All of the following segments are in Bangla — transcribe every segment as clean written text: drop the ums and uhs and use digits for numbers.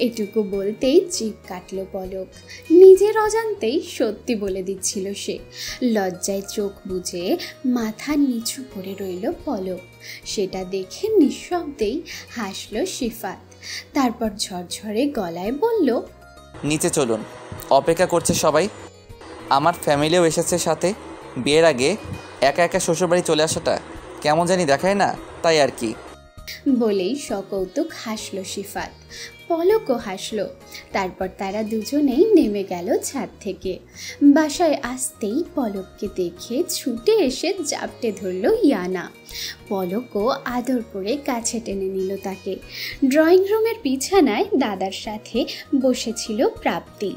এটুকু বলতেই জিভ কাটল পলক। নিজের অজান্তেই সত্যি বলে দিচ্ছিল সে। লজ্জায় চোখ বুজে মাথা নিচু করে রইল পলক। সেটা দেখে নিঃশব্দেই হাসল সিফাত। তারপর ঝরঝরে গলায় বলল, নিচে চলুন, অপেক্ষা করছে সবাই। আমার ফ্যামিলিও এসেছে সাথে। বিয়ের আগে একা একা শ্বশুরবাড়ি চলে আসাটা কেমন জানি দেখায় না, তাই আর কি। বলেই সকৌতুক হাসল সিফাত। পলকও হাসল। তারপর তারা দুজনেই নেমে গেল ছাদ থেকে। বাসায় আসতেই পলককে দেখে ছুটে এসে জাপটে ধরল ইয়ানা। পলকও আদর করে কাছে টেনে নিল তাকে। ড্রয়িং রুমের বিছানায় দাদার সাথে বসেছিল প্রাপ্তি।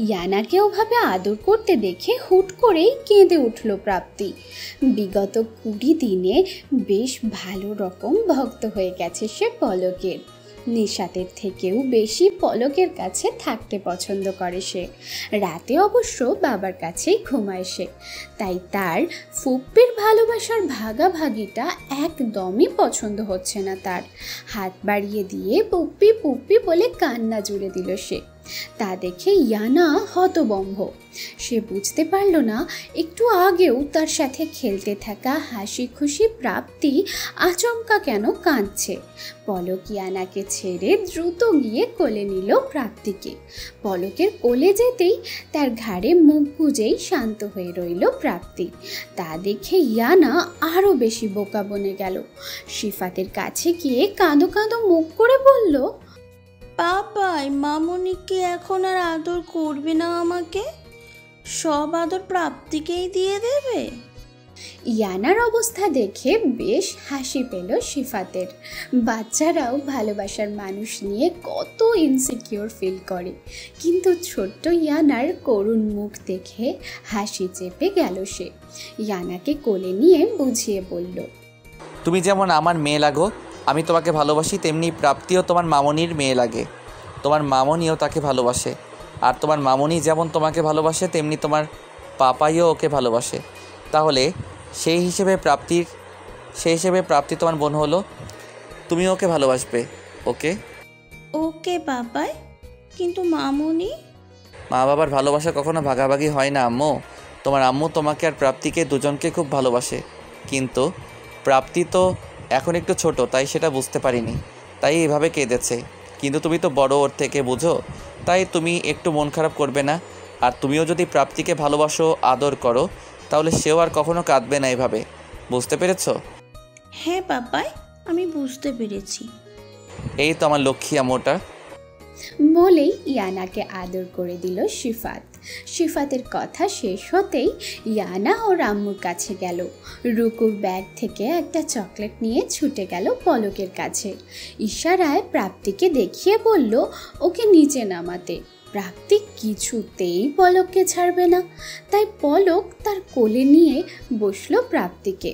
ইয়ানাকে ওভাবে আদর করতে দেখে হুট করেই কেঁদে উঠল প্রাপ্তি। বিগত 20 দিনে বেশ ভালো রকম ভক্ত হয়ে গেছে সে পলকের। নিশাতের থেকেও বেশি পলকের কাছে থাকতে পছন্দ করে সে। রাতে অবশ্য বাবার কাছেই ঘুমায় সে। তাই তার ফুপ্পির ভালোবাসার ভাগাভাগিটা একদমই পছন্দ হচ্ছে না তার। হাত বাড়িয়ে দিয়ে পুপ্পি পুপ্পি বলে কান্না জুড়ে দিল সে। তা দেখে ইয়ানা হতবম্ব। সে বুঝতে পারল না একটু আগেও তার সাথে খেলতে থাকা হাসি খুশি প্রাপ্তি আচমকা কেন কাঁদছে। পলক ইয়ানাকে ছেড়ে দ্রুত গিয়ে কোলে নিল প্রাপ্তিকে। পলকের কোলে যেতেই তার ঘাড়ে মুখ গুজেই শান্ত হয়ে রইল প্রাপ্তি। তা দেখে ইয়ানা আরও বেশি বোকা বনে গেল। সিফাতের কাছে গিয়ে কাঁদো কাঁদো মুখ করে বলল, পাপাই মামুনিকে এখন আর আদর করবে না আমাকে? সব আদর প্রাপ্তিকেই দিয়ে দেবে? ইয়ানার অবস্থা দেখে বেশ হাসি পেল সিফাতের। বাচ্চারাও ভালোবাসার মানুষ নিয়ে কত ইনসিকিউর ফিল করে, কিন্তু ছোট্ট ইয়ানার করুণ মুখ দেখে হাসি চেপে গেল সে। ইয়ানাকে কোলে নিয়ে বুঝিয়ে বলল, তুমি যেমন আমার মেয়ে লাগো, আমি তোমাকে ভালোবাসি, তেমনি প্রাপ্তিও তোমার মামনির মেয়ে লাগে। তোমার মামনিও তাকে ভালোবাসে। আর তোমার মামনি যেমন তোমাকে ভালোবাসে, তেমনি তোমার পাপাইও ওকে ভালোবাসে। তাহলে সেই হিসেবে প্রাপ্তি তোমার বোন হলো। তুমি ওকে ভালোবাসবে। ওকে ওকে পাপাই, কিন্তু মামুনি? মা বাবার ভালোবাসা কখনো ভাগাভাগি হয় না আম্মু। তোমার আম্মু তোমাকে আর প্রাপ্তিকে দুজনকে খুব ভালোবাসে, কিন্তু প্রাপ্তি তো এখন একটু ছোট, তাই সেটা বুঝতে পারিনি, তাই এভাবে কেঁদেছে। কিন্তু তুমি তো বড় ওর থেকে, বুঝো, তাই তুমি একটু মন খারাপ করবে না। আর তুমিও যদি প্রাপ্তিকে ভালোবাসো, আদর করো, তাহলে সেও আর কখনো কাঁদবে না এভাবে। বুঝতে পেরেছো? হ্যাঁ পাপাই, আমি বুঝতে পেরেছি। এই তো আমার লক্ষ্মী আমোটা। বলেই ইয়ানাকে আদর করে দিল সিফাত। সিফাতের কথা শেষ হতেই ইয়ানা ওর আম্মুর কাছে গেল। রুকুর ব্যাগ থেকে একটা চকলেট নিয়ে ছুটে গেল পলকের কাছে। ইশারায় প্রাপ্তিকে দেখিয়ে বলল ওকে নিচে নামাতে। প্রাপ্তি কিছুতেই পলককে ছাড়বে না, তাই পলক তার কোলে নিয়ে বসলো প্রাপ্তিকে।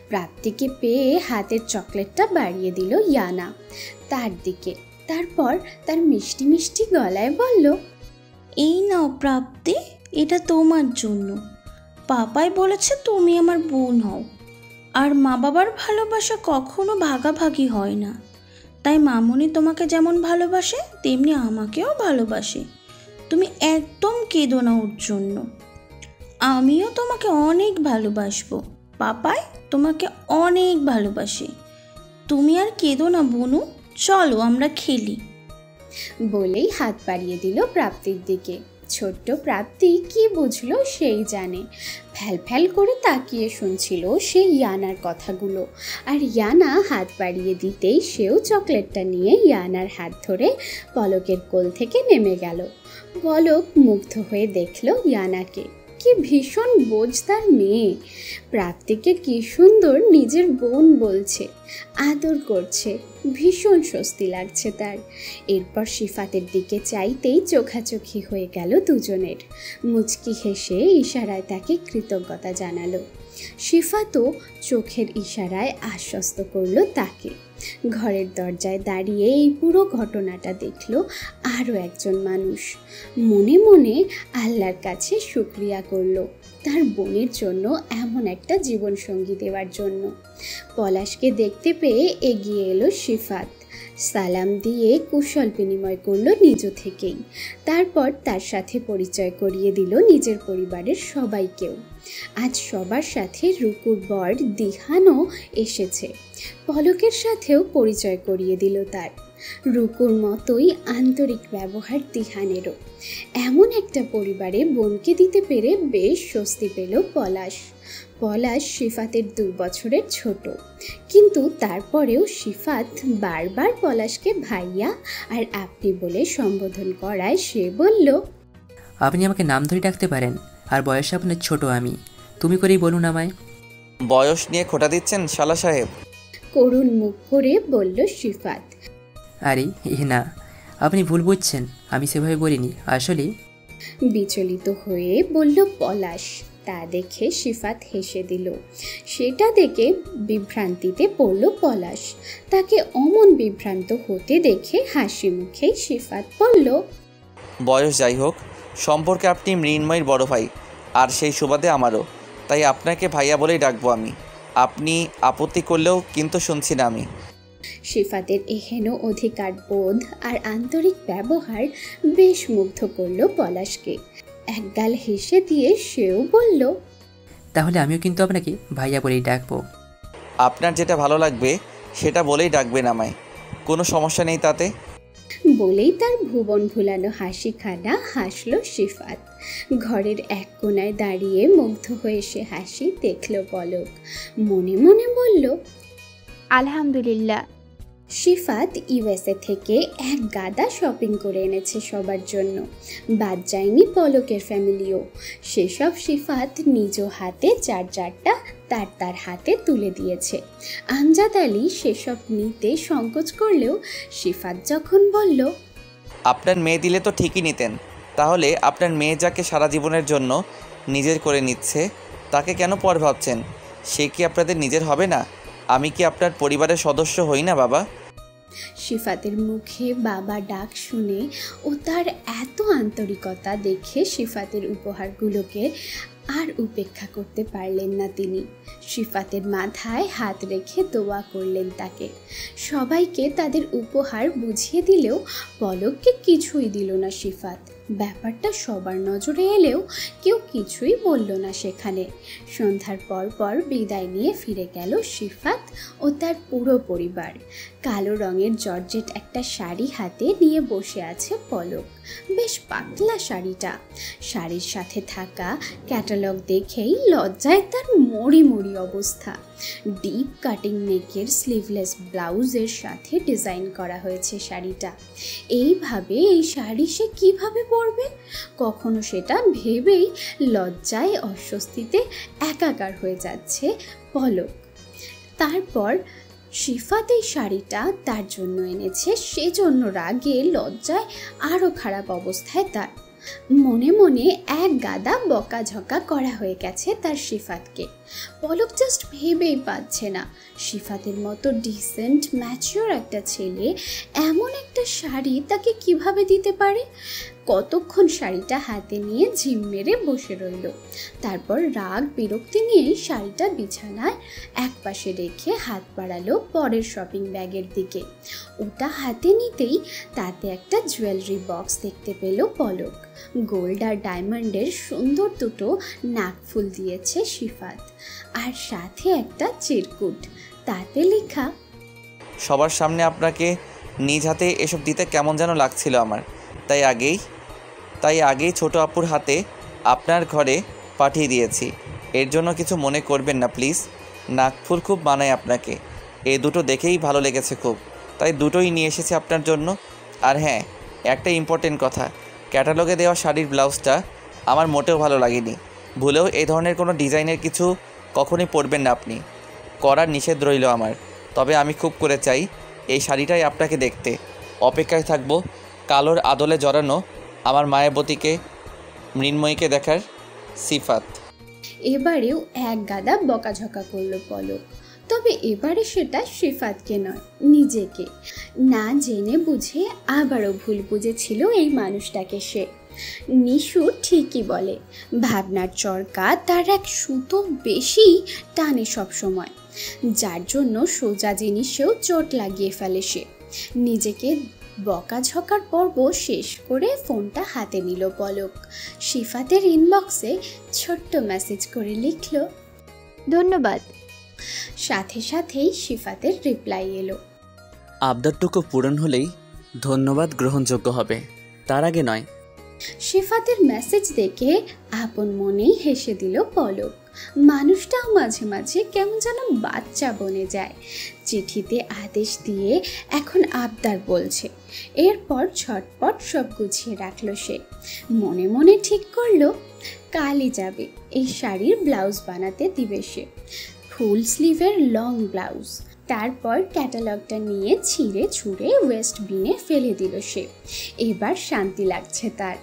প্রাপ্তিকে পেয়ে হাতের চকলেটটা বাড়িয়ে দিল ইয়ানা তার দিকে। তারপর তার মিষ্টি মিষ্টি গলায় বলল, এই নাও প্রাপ্তি, এটা তোমার জন্য। পাপাই বলেছে তুমি আমার বোন হও। আর মা বাবার ভালোবাসা কখনো ভাগাভাগি হয় না, তাই মামুনি তোমাকে যেমন ভালোবাসে তেমনি আমাকেও ভালোবাসে। তুমি একদম কেঁদো না ওর জন্য। আমিও তোমাকে অনেক ভালোবাসবো। পাপাই তোমাকে অনেক ভালোবাসে। তুমি আর কেঁদো না বোনু, চলো আমরা খেলি। বলেই হাত বাড়িয়ে দিল প্রাপ্তির দিকে। ছোট্ট প্রাপ্তি কি বুঝলো সেই জানে। ফ্যাল ফ্যাল করে তাকিয়ে শুনছিল সে ইয়ানার কথাগুলো। আর ইয়ানা হাত বাড়িয়ে দিতেই সেও চকলেটটা নিয়ে ইয়ানার হাত ধরে পলকের কোল থেকে নেমে গেল। পলক মুগ্ধ হয়ে দেখল ইয়ানাকে। কি ভীষণ বোঝদার মেয়ে। প্রাপ্তিকে কি সুন্দর নিজের বোন বলছে, আদর করছে। ভীষণ স্বস্তি লাগছে তার। এরপর সিফাতের দিকে চাইতেই চোখাচোখি হয়ে গেল দুজনের। মুচকি হেসে ইশারায় তাকে কৃতজ্ঞতা জানালো। সিফাতও চোখের ইশারায় আশ্বস্ত করলো তাকে। ঘরের দরজায় দাঁড়িয়ে এই পুরো ঘটনাটা দেখলো আরও একজন মানুষ। মনে মনে আল্লাহর কাছে শুকরিয়া করলো তার বোনের জন্য এমন একটা জীবনসঙ্গী দেওয়ার জন্য। পলাশকে দেখতে পেয়ে এগিয়ে এলো সিফাত। সালাম দিয়ে কুশল বিনিময় করলো নিজ থেকেই। তারপর তার সাথে পরিচয় করিয়ে দিল নিজের পরিবারের সবাইকেও। আজ সবার সাথে রুকুর বর দিহানও এসেছে। পলকের সাথেও পরিচয় করিয়ে দিল তার। রুকুর মতোই আন্তরিক ব্যবহার দিহানেরও। এমন একটা পরিবারে বোনকে দিতে পেরে বেশ স্বস্তি পেল পলাশ। পলাশ সিফাতের 2 বছরের ছোট, কিন্তু তারপরেও সিফাত বারবার পলাশকে ভাইয়া আর আপনি বলে সম্বোধন করায় সে বলল, আপনি আমাকে নাম ধরে ডাকতে পারেন, আর বয়সে আপনার ছোট আমি, তুমি করেই বলুন আমায়। বয়স নিয়ে খোঁটা দিচ্ছেন শালা সাহেব? করুণ মুখ করে বলল সিফাত। আরে না, আপনি ভুল বুঝছেন, আমি সেভাবে বলিনি আসলে। বিচলিত হয়ে বলল পলাশ। তা দেখে সিফাত হেসে দিল। সেটা দেখে বিভ্রান্তিতে পড়ল পলাশ। তাকে অমন বিভ্রান্ত হতে দেখে হাসি মুখেই সিফাত বলল, বয়স যাই হোক, সম্পর্কে আপনি মৃন্ময়ের বড় ভাই, আর সেই সুবাদে আমারও, তাই আপনাকে ভাইয়া বলেই ডাকবো আমি। আপনি আপত্তি করলেও কিন্তু শুনছি না আমি। সিফাতের এহেন অধিকার বোধ আর আন্তরিক ব্যবহার বেশ মুগ্ধ করল পলাশকে। একগাল হেসে দিয়ে সেও বলল, তাহলে আমিও কিন্তু আপনাকে ভাইয়া বলেই ডাকবো। আপনার যেটা ভালো লাগবে সেটা বলেই ডাকবেন আমায়, কোনো সমস্যা নেই তাতে। বলেই তার ভুবন ভুলানো হাসিখানা হাসল সিফাত। ঘরের এক কোণায় দাঁড়িয়ে মুগ্ধ হয়ে সে হাসি দেখল পলক। মনে মনে বলল, আলহামদুলিল্লাহ। সিফাত ইউএসএ থেকে এক গাদা শপিং করে এনেছে সবার জন্য। বাদ যায়নি পলকের ফ্যামিলিও। সেসব সিফাত নিজ হাতে 4-4টা তার হাতে তুলে দিয়েছে। আমজাদ আলী সেসব নিতে সংকোচ করলেও সিফাত যখন বলল, আপনার মেয়ে দিলে তো ঠিকই নিতেন, তাহলে আপনার মেয়ে যাকে সারা জীবনের জন্য নিজের করে নিচ্ছে তাকে কেন পর ভাবছেন? সে কি আপনাদের নিজের হবে না? আমি কি আপনার পরিবারের সদস্য হই না বাবা? সিফাতের মুখে বাবা ডাক শুনে ও তার এত আন্তরিকতা দেখে সিফাতের উপহারগুলোকে আর উপেক্ষা করতে পারলেন না তিনি। সিফাতের মাথায় হাত রেখে দোয়া করলেন তাকে। সবাইকে তাদের উপহার বুঝিয়ে দিলেও পলককে কিছুই দিল না সিফাত। ব্যাপারটা সবার নজরে এলেও কেউ কিছুই বলল না সেখানে। সন্ধ্যার পর বিদায় নিয়ে ফিরে গেল সিফাত ও তার পুরো পরিবার। কালো রঙের জর্জেট একটা শাড়ি হাতে নিয়ে বসে আছে পলক। বেশ পাতলা শাড়িটা। শাড়ির সাথে থাকা ক্যাটালগ দেখেই লজ্জায় তার মরি অবস্থা। ডিপ কাটিং নেকের স্লিভলেস ব্লাউজের সাথে ডিজাইন করা হয়েছে শাড়িটা। এইভাবে এই শাড়ি সে কীভাবে পরবে? কখনো সেটা ভেবেই লজ্জায় অস্বস্তিতে একাকার হয়ে যাচ্ছে পলক। তারপর সিফাত এই শাড়িটা তার জন্য এনেছে, সেজন্য রাগে লজ্জায় আরও খারাপ অবস্থায় তার। মনে মনে এক গাদা বকাঝকা করা হয়ে গেছে তার সিফাতকে। পলক জাস্ট ভেবেই পাচ্ছে না সিফাতের মতো ডিসেন্ট ম্যাচিওর একটা ছেলে এমন একটা শাড়ি তাকে কিভাবে দিতে পারে। কতক্ষণ শাড়িটা হাতে নিয়ে ঝিম মেরে বসে রইল। তারপর রাগ বিরক্তি নিয়েই শাড়িটা বিছানায় একপাশে রেখে হাত বাড়ালো পরের শপিং ব্যাগের দিকে। ওটা হাতে নিতেই তাতে একটা জুয়েলারি বক্স দেখতে পেল পলক। গোল্ড আর ডায়মন্ডের সুন্দর দুটো নাকফুল দিয়েছে সিফাত, আর সাথে একটা চিরকুট, তাতে লেখা, সবার সামনে আপনাকে নিজ হাতে এসব দিতে কেমন যেন লাগছিল আমার, তাই আগেই ছোট আপুর হাতে আপনার ঘরে পাঠিয়ে দিয়েছি। এর জন্য কিছু মনে করবেন না প্লিজ। নাকফুল খুব মানায় আপনাকে, এই দুটো দেখেই ভালো লেগেছে খুব, তাই দুটোই নিয়ে এসেছি আপনার জন্য। আর হ্যাঁ, একটা ইম্পর্টেন্ট কথা, ক্যাটালগে দেওয়া শাড়ির ব্লাউজটা আমার মোটেও ভালো লাগেনি। ভুলেও এই ধরনের কোনো ডিজাইনের কিছু কখনোই পরবেন না আপনি, করার নিষেধ রইল আমার। তবে আমি খুব করে চাই এই শাড়িটাই আপনাকে দেখতে। অপেক্ষায় থাকবো কালোর আদলে জড়ানো আমার মায়াবতীকে, মৃন্ময়ীকে দেখার। সিফাত। এবারেও এক গাদা বকাঝকা করলো পলক। তবে এবারে সেটা সিফাতকে নয়, নিজেকে। না জেনে বুঝে আবারও ভুল বুঝেছিল এই মানুষটাকে সে। নিশু ঠিকই বলে, ভাবনার চরকা তার এক সুতো বেশি টানে সব সময়, যার জন্য সোজা জিনিসেও চোট লাগিয়ে ফেলে সে। নিজেকে বকাঝকার পর্ব শেষ করে ফোনটা হাতে নিল পলক। শিফাতের ইনবক্সে ছোট্ট মেসেজ করে লিখল, ধন্যবাদ। সাথে সাথেই শিফাতের রিপ্লাই এলো, আবদারটুকু পূরণ হলেই ধন্যবাদ গ্রহণযোগ্য হবে, তার আগে নয়। শিফাতের মেসেজ দেখে আপন মনেই হেসে দিল পলক। মানুষটাও মাঝে মাঝে কেমন যেন বাচ্চা বনে যায়। চিঠিতে আদেশ দিয়ে এখন আবদার বলছে। এরপর ঝটপট সব গুছিয়ে রাখলো সে। মনে মনে ঠিক করলো কালই যাবে এই শাড়ির ব্লাউজ বানাতে দিবে সে, ফুল স্লিভের লং ব্লাউজ। তারপর ক্যাটালগটা নিয়ে ছিঁড়ে ছুঁড়ে ওয়েস্ট বিনে ফেলে দিল সে। এবার শান্তি লাগছে তার।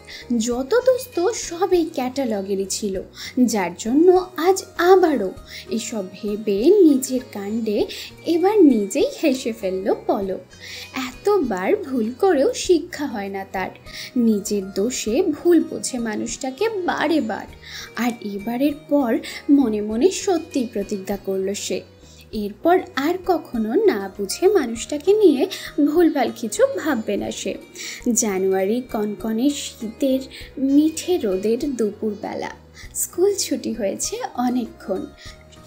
যত দোস্ত সব এই ক্যাটালগেরই ছিল, যার জন্য আজ আবারও এসব ভেবে নিজের কাণ্ডে এবার নিজেই হেসে ফেলল পলক। এতবার ভুল করেও শিক্ষা হয় না তার। নিজের দোষে ভুল বোঝে মানুষটাকে বারে বার। আর এবারের পর মনে মনে সত্যি প্রতিজ্ঞা করল সে, এরপর আর কখনো না বুঝে মানুষটাকে নিয়ে ভুলভাল কিছু ভাববে না সে। জানুয়ারি কনকনে শীতের মিঠে রোদের দুপুরবেলা। স্কুল ছুটি হয়েছে অনেকক্ষণ।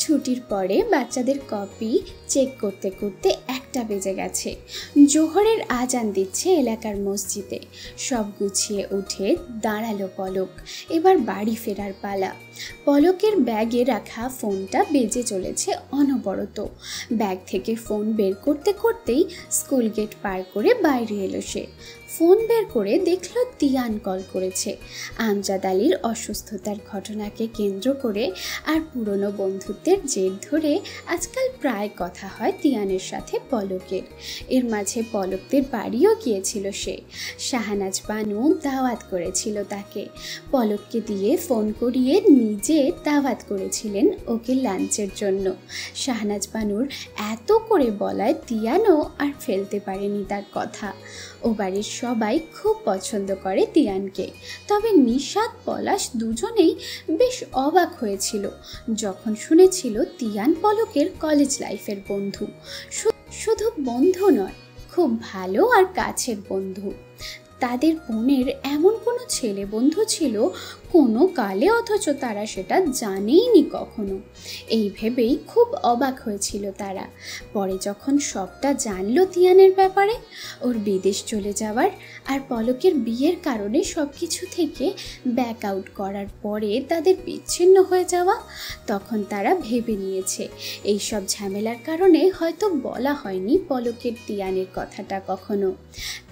ছুটির পরে বাচ্চাদের কপি চেক করতে করতে 1টা বেজে গেছে। জোহরের আজান দিচ্ছে এলাকার মসজিদে। সব গুছিয়ে উঠে দাঁড়ালো পলক। এবার বাড়ি ফেরার পালা। পলকের ব্যাগে রাখা ফোনটা বেজে চলেছে অনবরত। ব্যাগ থেকে ফোন বের করতে করতেই স্কুল গেট পার করে বাইরে এলো সে। ফোন বের করে দেখল তিয়ান কল করেছে। আমজাদ আলীর অসুস্থতার ঘটনাকে কেন্দ্র করে আর পুরনো বন্ধুত্বের জের ধরে আজকাল প্রায় কথা হয় তিয়ানের সাথে পলকের। এর মাঝে পলকদের বাড়িও গিয়েছিল সে। শাহনাজ বানু দাওয়াত করেছিল তাকে। পলককে দিয়ে ফোন করিয়ে নিজে দাওয়াত করেছিলেন ওকে লাঞ্চের জন্য। শাহনাজ বানুর এত করে বলায় তিয়ানও আর ফেলতে পারেনি তার কথা। ও বাড়ির সবাই খুব পছন্দ করে তিয়ানকে। তবে নিশাত পলাশ দুজনেই বেশ অবাক হয়েছিল যখন শুনেছিল তিয়ান পলকের কলেজ লাইফের বন্ধু। শুধু বন্ধু নয়, খুব ভালো আর কাছের বন্ধু। তাদের বোনের এমন কোনো ছেলে বন্ধু ছিল কোনো কালে, অথচ তারা সেটা জানেইনি কখনো। এই ভেবেই খুব অবাক হয়েছিল তারা। পরে যখন সবটা জানলো তিয়ানের ব্যাপারে, ওর বিদেশ চলে যাওয়ার আর পলকের বিয়ের কারণে সব কিছু থেকে ব্যাক আউট করার পরে তাদের বিচ্ছিন্ন হয়ে যাওয়া, তখন তারা ভেবে নিয়েছে এই সব ঝামেলার কারণে হয়তো বলা হয়নি পলকের তিয়ানের কথাটা কখনো।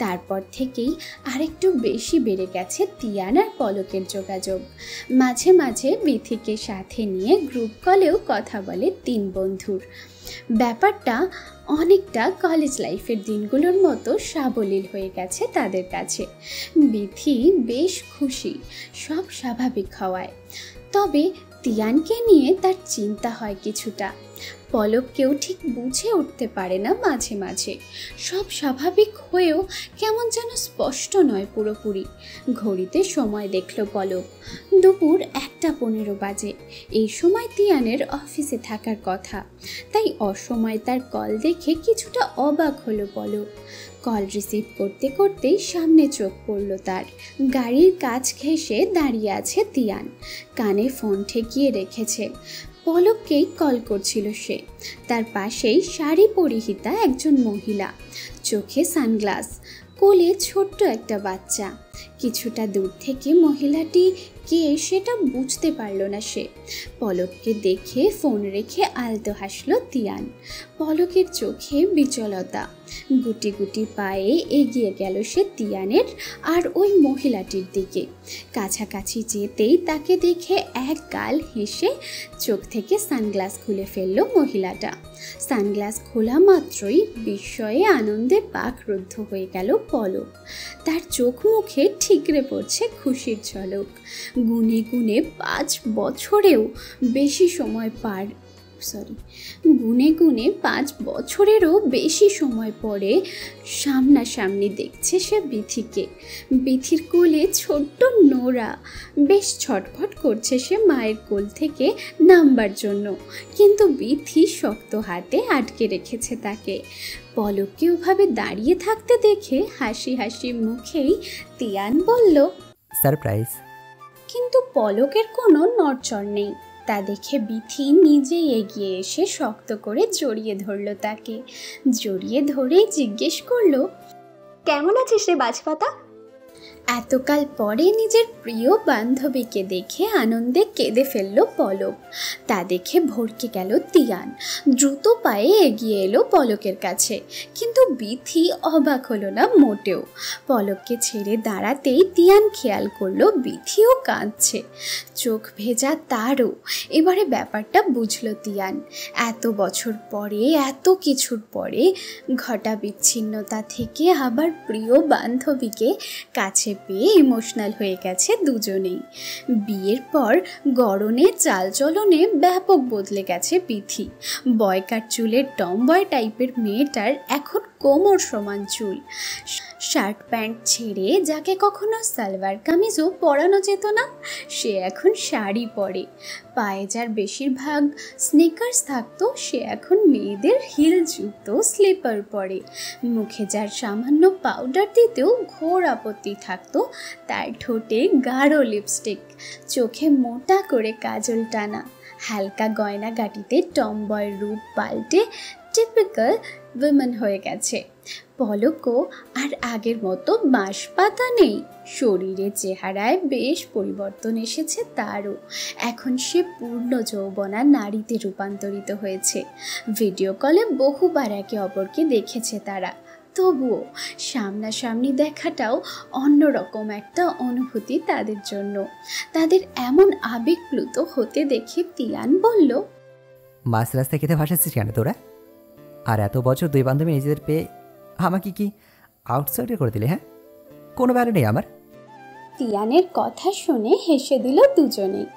তারপর থেকেই আরেকটু বেশি বেড়ে গেছে তিয়ান আর পলকের যোগাযোগ। মাঝে মাঝে বিথিকে সাথে নিয়ে গ্রুপ কলেও কথা বলে 3 বন্ধুর। ব্যাপারটা অনেকটা কলেজ লাইফের দিনগুলোর মতো সাবলীল হয়ে গেছে তাদের কাছে। বিথি বেশ খুশি সব স্বাভাবিক হওয়ায়। তবে তিয়ানকে নিয়ে তার চিন্তা হয় কিছুটা। পলককেও ঠিক বুঝে উঠতে পারে না মাঝে মাঝে। সব স্বাভাবিক হয়েও কেমন যেন স্পষ্ট নয় পুরোপুরি। ঘড়িতে সময় দেখল পলক, দুপুর 1:15 বাজে। এই সময় তিয়ানের অফিসে থাকার কথা, তাই অসময়ে তার কল দেখে কিছুটা অবাক হলো পলক। কল রিসিভ করতে করতেই সামনে চোখ পড়ল তার। গাড়ির কাছ ঘেঁষে দাঁড়িয়ে আছে তিয়ান, কানে ফোন ঠেকিয়ে রেখেছে। পলককেই কল করছিল সে। তার পাশেই শাড়ি পরিহিতা একজন মহিলা, চোখে সানগ্লাস, কোলে ছোট্ট একটা বাচ্চা। কিছুটা দূর থেকে মহিলাটি কে সেটা বুঝতে পারল না সে। পলককে দেখে ফোন রেখে আলতো হাসল তিয়ান। পলকের চোখে বিচলতা। গুটি গুটি পায়ে এগিয়ে গেল সে তিয়ানের আর ওই মহিলাটির দিকে। কাছাকাছি যেতেই তাকে দেখে এক গাল হেসে চোখ থেকে সানগ্লাস খুলে ফেলল মহিলাটা। সানগ্লাস খোলা মাত্রই বিস্ময়ে আনন্দে বাকরুদ্ধ হয়ে গেল পলক। তার চোখ মুখে ঠিকরে পড়ছে খুশির ঝলক। গুনে গুনে 5 বছরেও বেশি সময় পার গুনে গুনে 5 বছরেরও বেশি সময় পরে সামনাসামনি দেখছে সে বিথিকে। বিথির কোলে ছোট্ট নোরা। বেশ ছটফট করছে সে মায়ের কোল থেকে নামবার জন্য, কিন্তু বিথি শক্ত হাতে আটকে রেখেছে তাকে। পলককে ওভাবে দাঁড়িয়ে থাকতে দেখে হাসি হাসি মুখেই তিয়ান বলল, সারপ্রাইজ। কিন্তু পলকের কোনো নড়চড় নেই। তা দেখে বিথি নিজেই এগিয়ে এসে শক্ত করে জড়িয়ে ধরল তাকে। জড়িয়ে ধরেই জিজ্ঞেস করলো, কেমন আছিস রে বাজপাতা? এতকাল পরে নিজের প্রিয় বান্ধবীকে দেখে আনন্দে কেঁদে ফেলল পলক। তা দেখে ভড়কে গেল তিয়ান। দ্রুত পায়ে এগিয়ে এলো পলকের কাছে, কিন্তু বিথি অবাক হলো না মোটেও। পলককে ছেড়ে দাঁড়াতেই তিয়ান খেয়াল করলো বিথিও কাঁদছে, চোখ ভেজা তারও। এবারে ব্যাপারটা বুঝলো তিয়ান। এত বছর পরে, এত কিছুর পরে ঘটা বিচ্ছিন্নতা থেকে আবার প্রিয় বান্ধবীকে কাছে পেয়ে ইমোশনাল হয়ে গেছে দুজনেই। বিয়ের পর গড়নে চালচলনে ব্যাপক বদলে গেছে বিথি। বয়কার চুলের টমবয় টাইপের মেয়েটার এখন কোমর সমান চুল। শার্ট প্যান্ট ছেড়ে যাকে কখনো সালোয়ার কামিজও পরানো যেত না, সে এখন শাড়ি পরে। পায়ে যার বেশিরভাগ স্নিকার্স থাকতো, সে এখন মেয়েদের হিল জুতো স্লিপার পরে। মুখে যার সামান্য পাউডার দিতেও ঘোর আপত্তি থাকতো, তার ঠোঁটে গাঢ় লিপস্টিক, চোখে মোটা করে কাজল টানা, হালকা গয়নাগাটিতে টমবয় রূপ পাল্টে টিপিক্যাল উইমেন হয়ে গেছে। পলকও আর আগের মতো বাঁশপাতা নেই। শরীরে চেহারায় বেশ পরিবর্তন এসেছে তারও। এখন সে পূর্ণ যৌবনা নারীতে রূপান্তরিত হয়েছে। ভিডিও কলে বহুবার একে অপরকে দেখেছে তারা, তবুও সামনাসামনি দেখাটাও অন্যরকম একটা অনুভূতি তাদের জন্য। তাদের এমন আবেগপ্লুত হতে দেখে তিয়ান বলল, মাছ রাস্তায় খেতে ভাসাচ্ছিস কেন তোরা? আর এত বছর দুই বান্ধবী নিজেদের পেয়ে আমাকে কি আউটসাইডার করে দিলে? হ্যাঁ, কোনো ব্যাপার নেই আমার। তিয়ানের কথা শুনে হেসে দিল দুজনেই।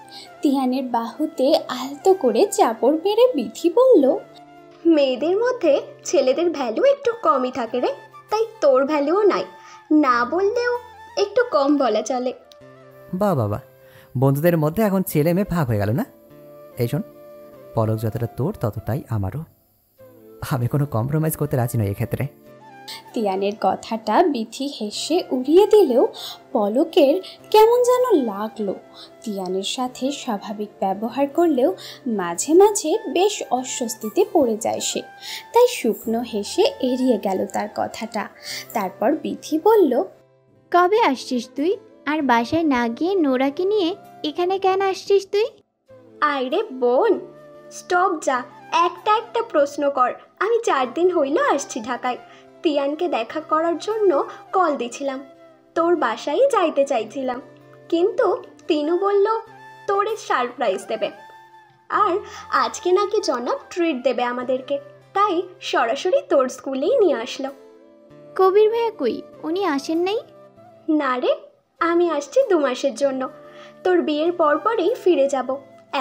তিয়ানের বাহুতে আলতো করে চাপড় মেরে বিথি বলল, মেয়েদের মধ্যে ছেলেদের ভ্যালু একটু কমই থাকে রে, তাই তোর ভ্যালুও নাই। না বললেও একটু কম বলা চলে। বাবা, বন্ধুদের মধ্যে এখন ছেলে মেয়ে ভাগ হয়ে গেল না? এই শোন, পলক যতটা তোর ততটাই আমারও। আমি কোনো কম্প্রোমাইজ করতে রাজি নই এক্ষেত্রে। তিয়ানের কথাটা বিথি হেসে উড়িয়ে দিলেও পলকের কেমন যেন লাগলো। তিয়ানের সাথে স্বাভাবিক ব্যবহার করলেও মাঝে মাঝে বেশ অস্বস্তিতে পড়ে যায় সে, তাই শুকনো হেসে এড়িয়ে গেল তার কথাটা। তারপর বিথি বলল, কবে আসছিস তুই? আর বাসায় না গিয়ে নোরাকে নিয়ে এখানে কেন আসছিস তুই? আইরে বোন, স্টপ যা, একটা একটা প্রশ্ন কর। আমি 4 দিন হইল আসছি ঢাকায়। তিয়ানকে দেখা করার জন্য কল দিছিলাম, তোর বাসায় যাইতে চাইছিলাম, কিন্তু তিনু বলল তোরে সারপ্রাইজ দেবে, আর আজকে নাকি জনাব ট্রিট দেবে আমাদেরকে, তাই সরাসরি তোর স্কুলেই নিয়ে আসলো। কবির ভাইয়া কই? উনি আসেন নাই? না রে, আমি আসছি 2 মাসের জন্য। তোর বিয়ের পরপরই ফিরে যাব।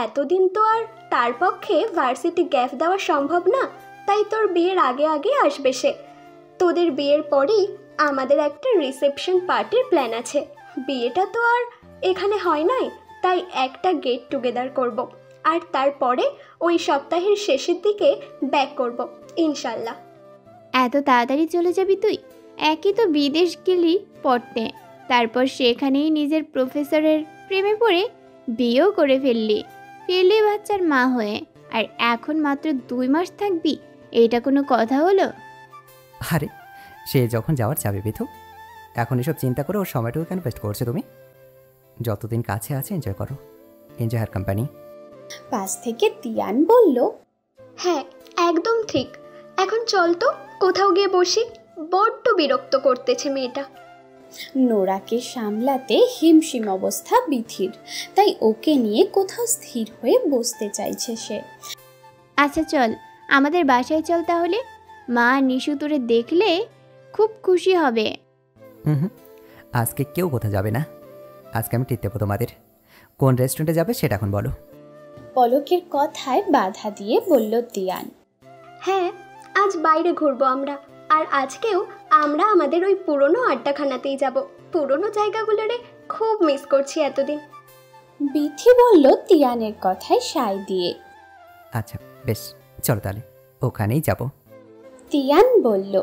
এতদিন তো আর তার পক্ষে ভার্সিটি গ্যাপ দেওয়া সম্ভব না, তাই তোর বিয়ের আগে আগে আসবে সে। তোদের বিয়ের পরেই আমাদের একটা রিসেপশন পার্টির প্ল্যান আছে। বিয়েটা তো আর এখানে হয় নাই, তাই একটা গেট টুগেদার করব, আর তারপরে ওই সপ্তাহের শেষের দিকে ব্যাক করব ইনশাল্লাহ। এত তাড়াতাড়ি চলে যাবি তুই? একই তো বিদেশ গেলি পড়তে, তারপর সেখানেই নিজের প্রফেসরের প্রেমে পড়ে বিয়েও করে ফেললি বাচ্চার মা হয়ে, আর এখন মাত্র 2 মাস থাকবি? এটা কোনো কথা হলো? আরে, সে যখন যাওয়ার যাবে বিথু, এখন এসব চিন্তা করে ওর সময়টুকু কেন ওয়েস্ট করছো তুমি? যতদিন কাছে আছে এনজয় করো, এনজয় হার কোম্পানি। পাশ থেকে তিয়ান বলল, হ্যাঁ একদম ঠিক। এখন চল তো কোথাও গিয়ে বসি, বড্ড বিরক্ত করতেছে মেয়েটা। নোরাকে সামলাতে হিমশিম অবস্থা বিথির, তাই ওকে নিয়ে কোথাও স্থির হয়ে বসতে চাইছে সে। আচ্ছা চল, আমাদের বাসায় চল তাহলে। মা নিশু তোরে দেখলে খুব খুশি হবে। হুম, আজকে কেউ কোথাও যাবে না। আজকে আমি ট্রিট দেবো তোমাদের। কোন রেস্টুরেন্টে যাবে সেটা এখন বলো। পলকের কথায় বাধা দিয়ে বলল তিয়ান। হ্যাঁ, আজ বাইরে ঘুরবো আমরা। আর আজকেও আমরা আমাদের ওই পুরনো আড্ডাখানাতেই যাব। পুরনো জায়গাগুলোরে খুব মিস করছি এতদিন। বিথি বলল তিয়ানের কথায় সায় দিয়ে। আচ্ছা বেশ, চলো তাহলে ওখানেই যাব। তিয়ান বলল।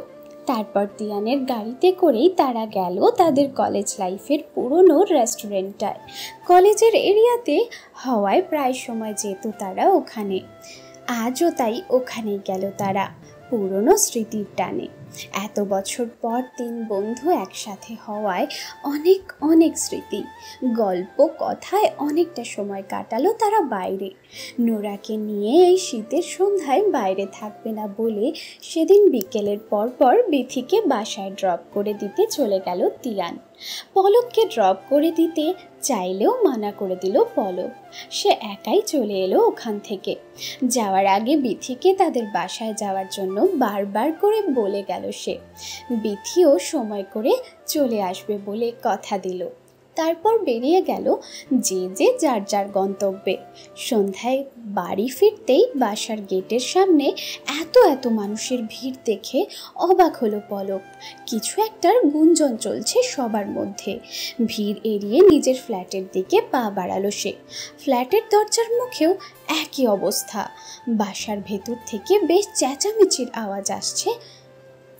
তারপর তিয়ানের গাড়িতে করেই তারা গেল তাদের কলেজ লাইফের পুরনো রেস্টুরেন্টটায়। কলেজের এরিয়াতে হওয়ায় প্রায় সময় যেত তারা ওখানে। আজও তাই ওখানেই গেল তারা, পুরনো স্মৃতির টানে। এত বছর পর 3 বন্ধু একসাথে হওয়ায় অনেক অনেক স্মৃতি, গল্প কথায় অনেকটা সময় কাটালো তারা বাইরে। নোরাকে নিয়ে এই শীতের সন্ধ্যায় বাইরে থাকবে না বলে সেদিন বিকেলের পর বিথিকে বাসায় ড্রপ করে দিতে চলে গেল তিয়ান। পলককে ড্রপ করে দিতে চাইলেও মানা করে দিল পলক। সে একাই চলে এলো ওখান থেকে। যাওয়ার আগে বিথিকে তাদের বাসায় যাওয়ার জন্য বারবার করে বলে গেল সে। বিথিও সময় করে চলে আসবে বলে কথা দিল। তারপর বেরিয়ে গেল যে যে যার যার গন্তব্যে। সন্ধ্যায় বাড়ি ফিরতেই বাসার গেটের সামনে এত মানুষের ভিড় দেখে অবাক হলো পলক। কিছু একটার গুঞ্জন চলছে সবার মধ্যে। ভিড় এড়িয়ে নিজের ফ্ল্যাটের দিকে পা বাড়ালো সে। ফ্ল্যাটের দরজার মুখেও একই অবস্থা। বাসার ভেতর থেকে বেশ চেঁচামেচির আওয়াজ আসছে।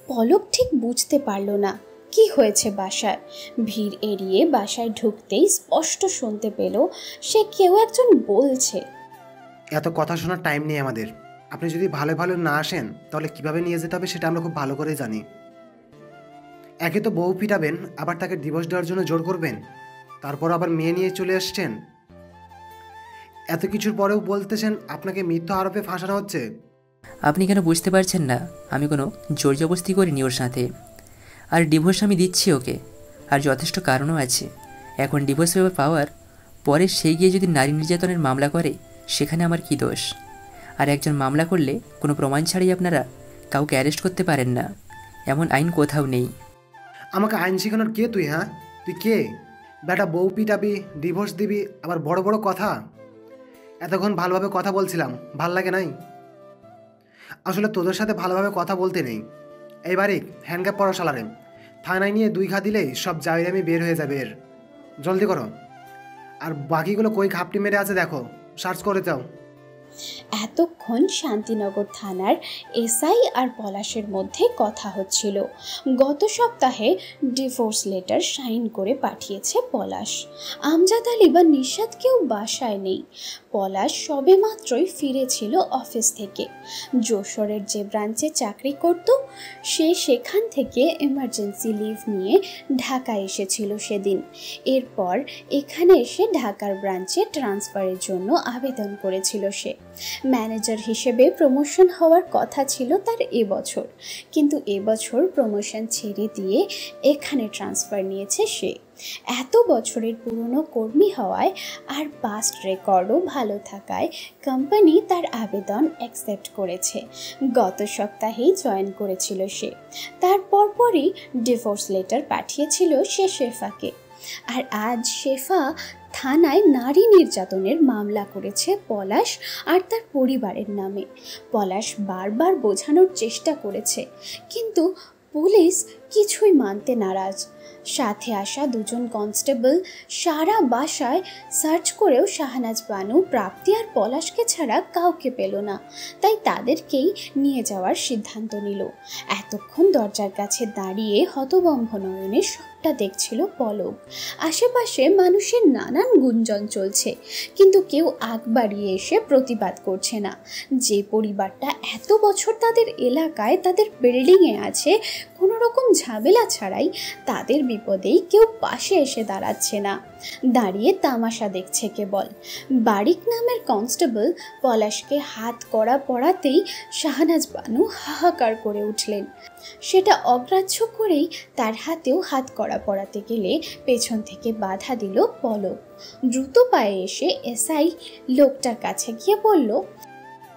পলক ঠিক বুঝতে পারল না কি হয়েছে বাসায়। ভিড় এড়িয়ে বাসায় ঢুকতেই স্পষ্ট শুনতে পেল সে কেউ একজন বলছে, এত কথা শোনার টাইম নেই আমাদের। আপনি যদি ভালো ভালো না আসেন তাহলে কিভাবে নিয়ে যেতে হবে সেটা আমরা খুব ভালো করেই জানি। একে তো বউ পিটাবেন, আবার তাকে ডিভোর্স দেওয়ার জন্য জোর করবেন, তারপর আবার মেয়ে নিয়ে চলে আসছেন। এত কিছুর পরেও বলতেছেন আপনাকে মিথ্যা আরোপে ফাঁসানো হচ্ছে। আপনি কেন বুঝতে পারছেন না? আমি কোনো জোর জবরদস্তি করিনি ওর সাথে। আর ডিভোর্স আমি দিচ্ছি ওকে, আর যথেষ্ট কারণও আছে। এখন ডিভোর্স পেপার পাওয়ার পরে সে গিয়ে যদি নারী নির্যাতনের মামলা করে সেখানে আমার কী দোষ? আর একজন মামলা করলে কোনো প্রমাণ ছাড়াই আপনারা কাউকে অ্যারেস্ট করতে পারেন না, এমন আইন কোথাও নেই। আমাকে আইন শেখানোর কে তুই? হ্যাঁ, তুই কে? বেটা বউ পিটাবি, ডিভোর্স দিবি, আবার বড় বড় কথা। এতক্ষণ ভালোভাবে কথা বলছিলাম, ভাল লাগে নাই? আসলে তোদের সাথে ভালোভাবে কথা বলতে নেই। এইবারে হ্যান্ডক্যাপ পড়া শালারে থানায় নিয়ে 2 ঘা দিলেই সব জায়গায় বের হয়ে যাবে। এর জলদি করো। আর বাকিগুলো কই ঘাপটি মেরে আছে দেখো, সার্চ করে যাও। এতক্ষণ শান্তিনগর থানার এসআই আর পলাশের মধ্যে কথা হচ্ছিল। গত সপ্তাহে ডিভোর্স লেটার সাইন করে পাঠিয়েছে পলাশ। আমজাদ আলী বা নিশাদ কেউ বাসায় নেই। পলাশ সবে মাত্রই ফিরেছিল অফিস থেকে। যশোরের যে ব্রাঞ্চে চাকরি করত সে সেখান থেকে এমার্জেন্সি লিভ নিয়ে ঢাকায় এসেছিল সেদিন। এরপর এখানে এসে ঢাকার ব্রাঞ্চে ট্রান্সফারের জন্য আবেদন করেছিল সে। ম্যানেজার হিসেবে প্রমোশন হওয়ার কথা ছিল তার এবছর, কিন্তু এবছর প্রমোশন ছেড়ে দিয়ে এখানে ট্রান্সফার নিয়েছে সে। এত বছরের পুরনো কর্মী হওয়ায় আর পাস্ট রেকর্ডও ভালো থাকায় কোম্পানি তার আবেদন অ্যাকসেপ্ট করেছে। গত সপ্তাহেই জয়েন করেছিল সে। তারপরই ডিভোর্স লেটার পাঠিয়েছিল সে শেফাকে। আর আজ শেফা থানায় নারী নির্যাতনের মামলা করেছে পলাশ আর তার পরিবারের নামে। পলাশ বারবার বোঝানোর চেষ্টা করেছে, কিন্তু পুলিশ কিছুই মানতে নারাজ। সাথে আসা 2জন কনস্টেবল সারা বাসায় সার্চ করেও শাহনাজ বানু, প্রাপ্তি আর পলাশকে ছাড়া কাউকে পেল না। তাই তাদেরকেই নিয়ে যাওয়ার সিদ্ধান্ত নিল। এতক্ষণ দরজার কাছে দাঁড়িয়ে হতভম্ব নয়নে সবটা দেখছিল পলক। আশেপাশে মানুষের নানান গুঞ্জন চলছে, কিন্তু কেউ আগ বাড়িয়ে এসে প্রতিবাদ করছে না। যে পরিবারটা এত বছর তাদের এলাকায়, তাদের বিল্ডিংয়ে আছে, কোনো রকম ঝামেলা ছাড়াই, তাদের বিপদেই কেউ পাশে এসে দাঁড়াচ্ছে না, দাঁড়িয়ে তামাশা দেখছে কেবল। বারিক নামের কনস্টেবল পলাশকে হাত কড়া পড়াতেই শাহনাজ বানু হাহাকার করে উঠলেন। সেটা অগ্রাহ্য করেই তার হাতেও হাত কড়া পড়াতে গেলে পেছন থেকে বাধা দিল পলক। দ্রুত পায়ে এসে এসআই লোকটার কাছে গিয়ে বলল,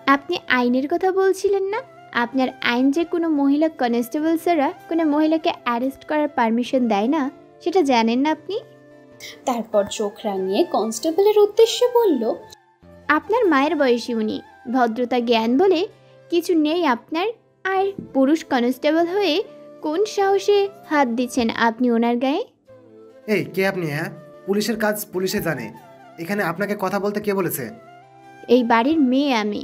আপনি আইনের কথা বলছিলেন না? আপনার আইন যে কোনো মহিলা কনস্টেবল ছাড়া কোনো মহিলাকে অ্যারেস্ট করার পারমিশন দেয় না, সেটা জানেন না আপনি? তারপর চোখ রাঙিয়ে কনস্টেবলের উদ্দেশ্যে বলল, আপনার মায়ের বয়সী উনি, ভদ্রতা জ্ঞান বলে কিছু নেই আপনার। আর পুরুষ কনস্টেবল হয়ে কোন সাহসে হাত দিচ্ছেন আপনি ওনার গায়ে? এই কে আপনি? হ্যাঁ, পুলিশের কাজ পুলিশে জানে। এখানে আপনাকে কথা বলতে কে বলেছে? এই বাড়ির মেয়ে আমি,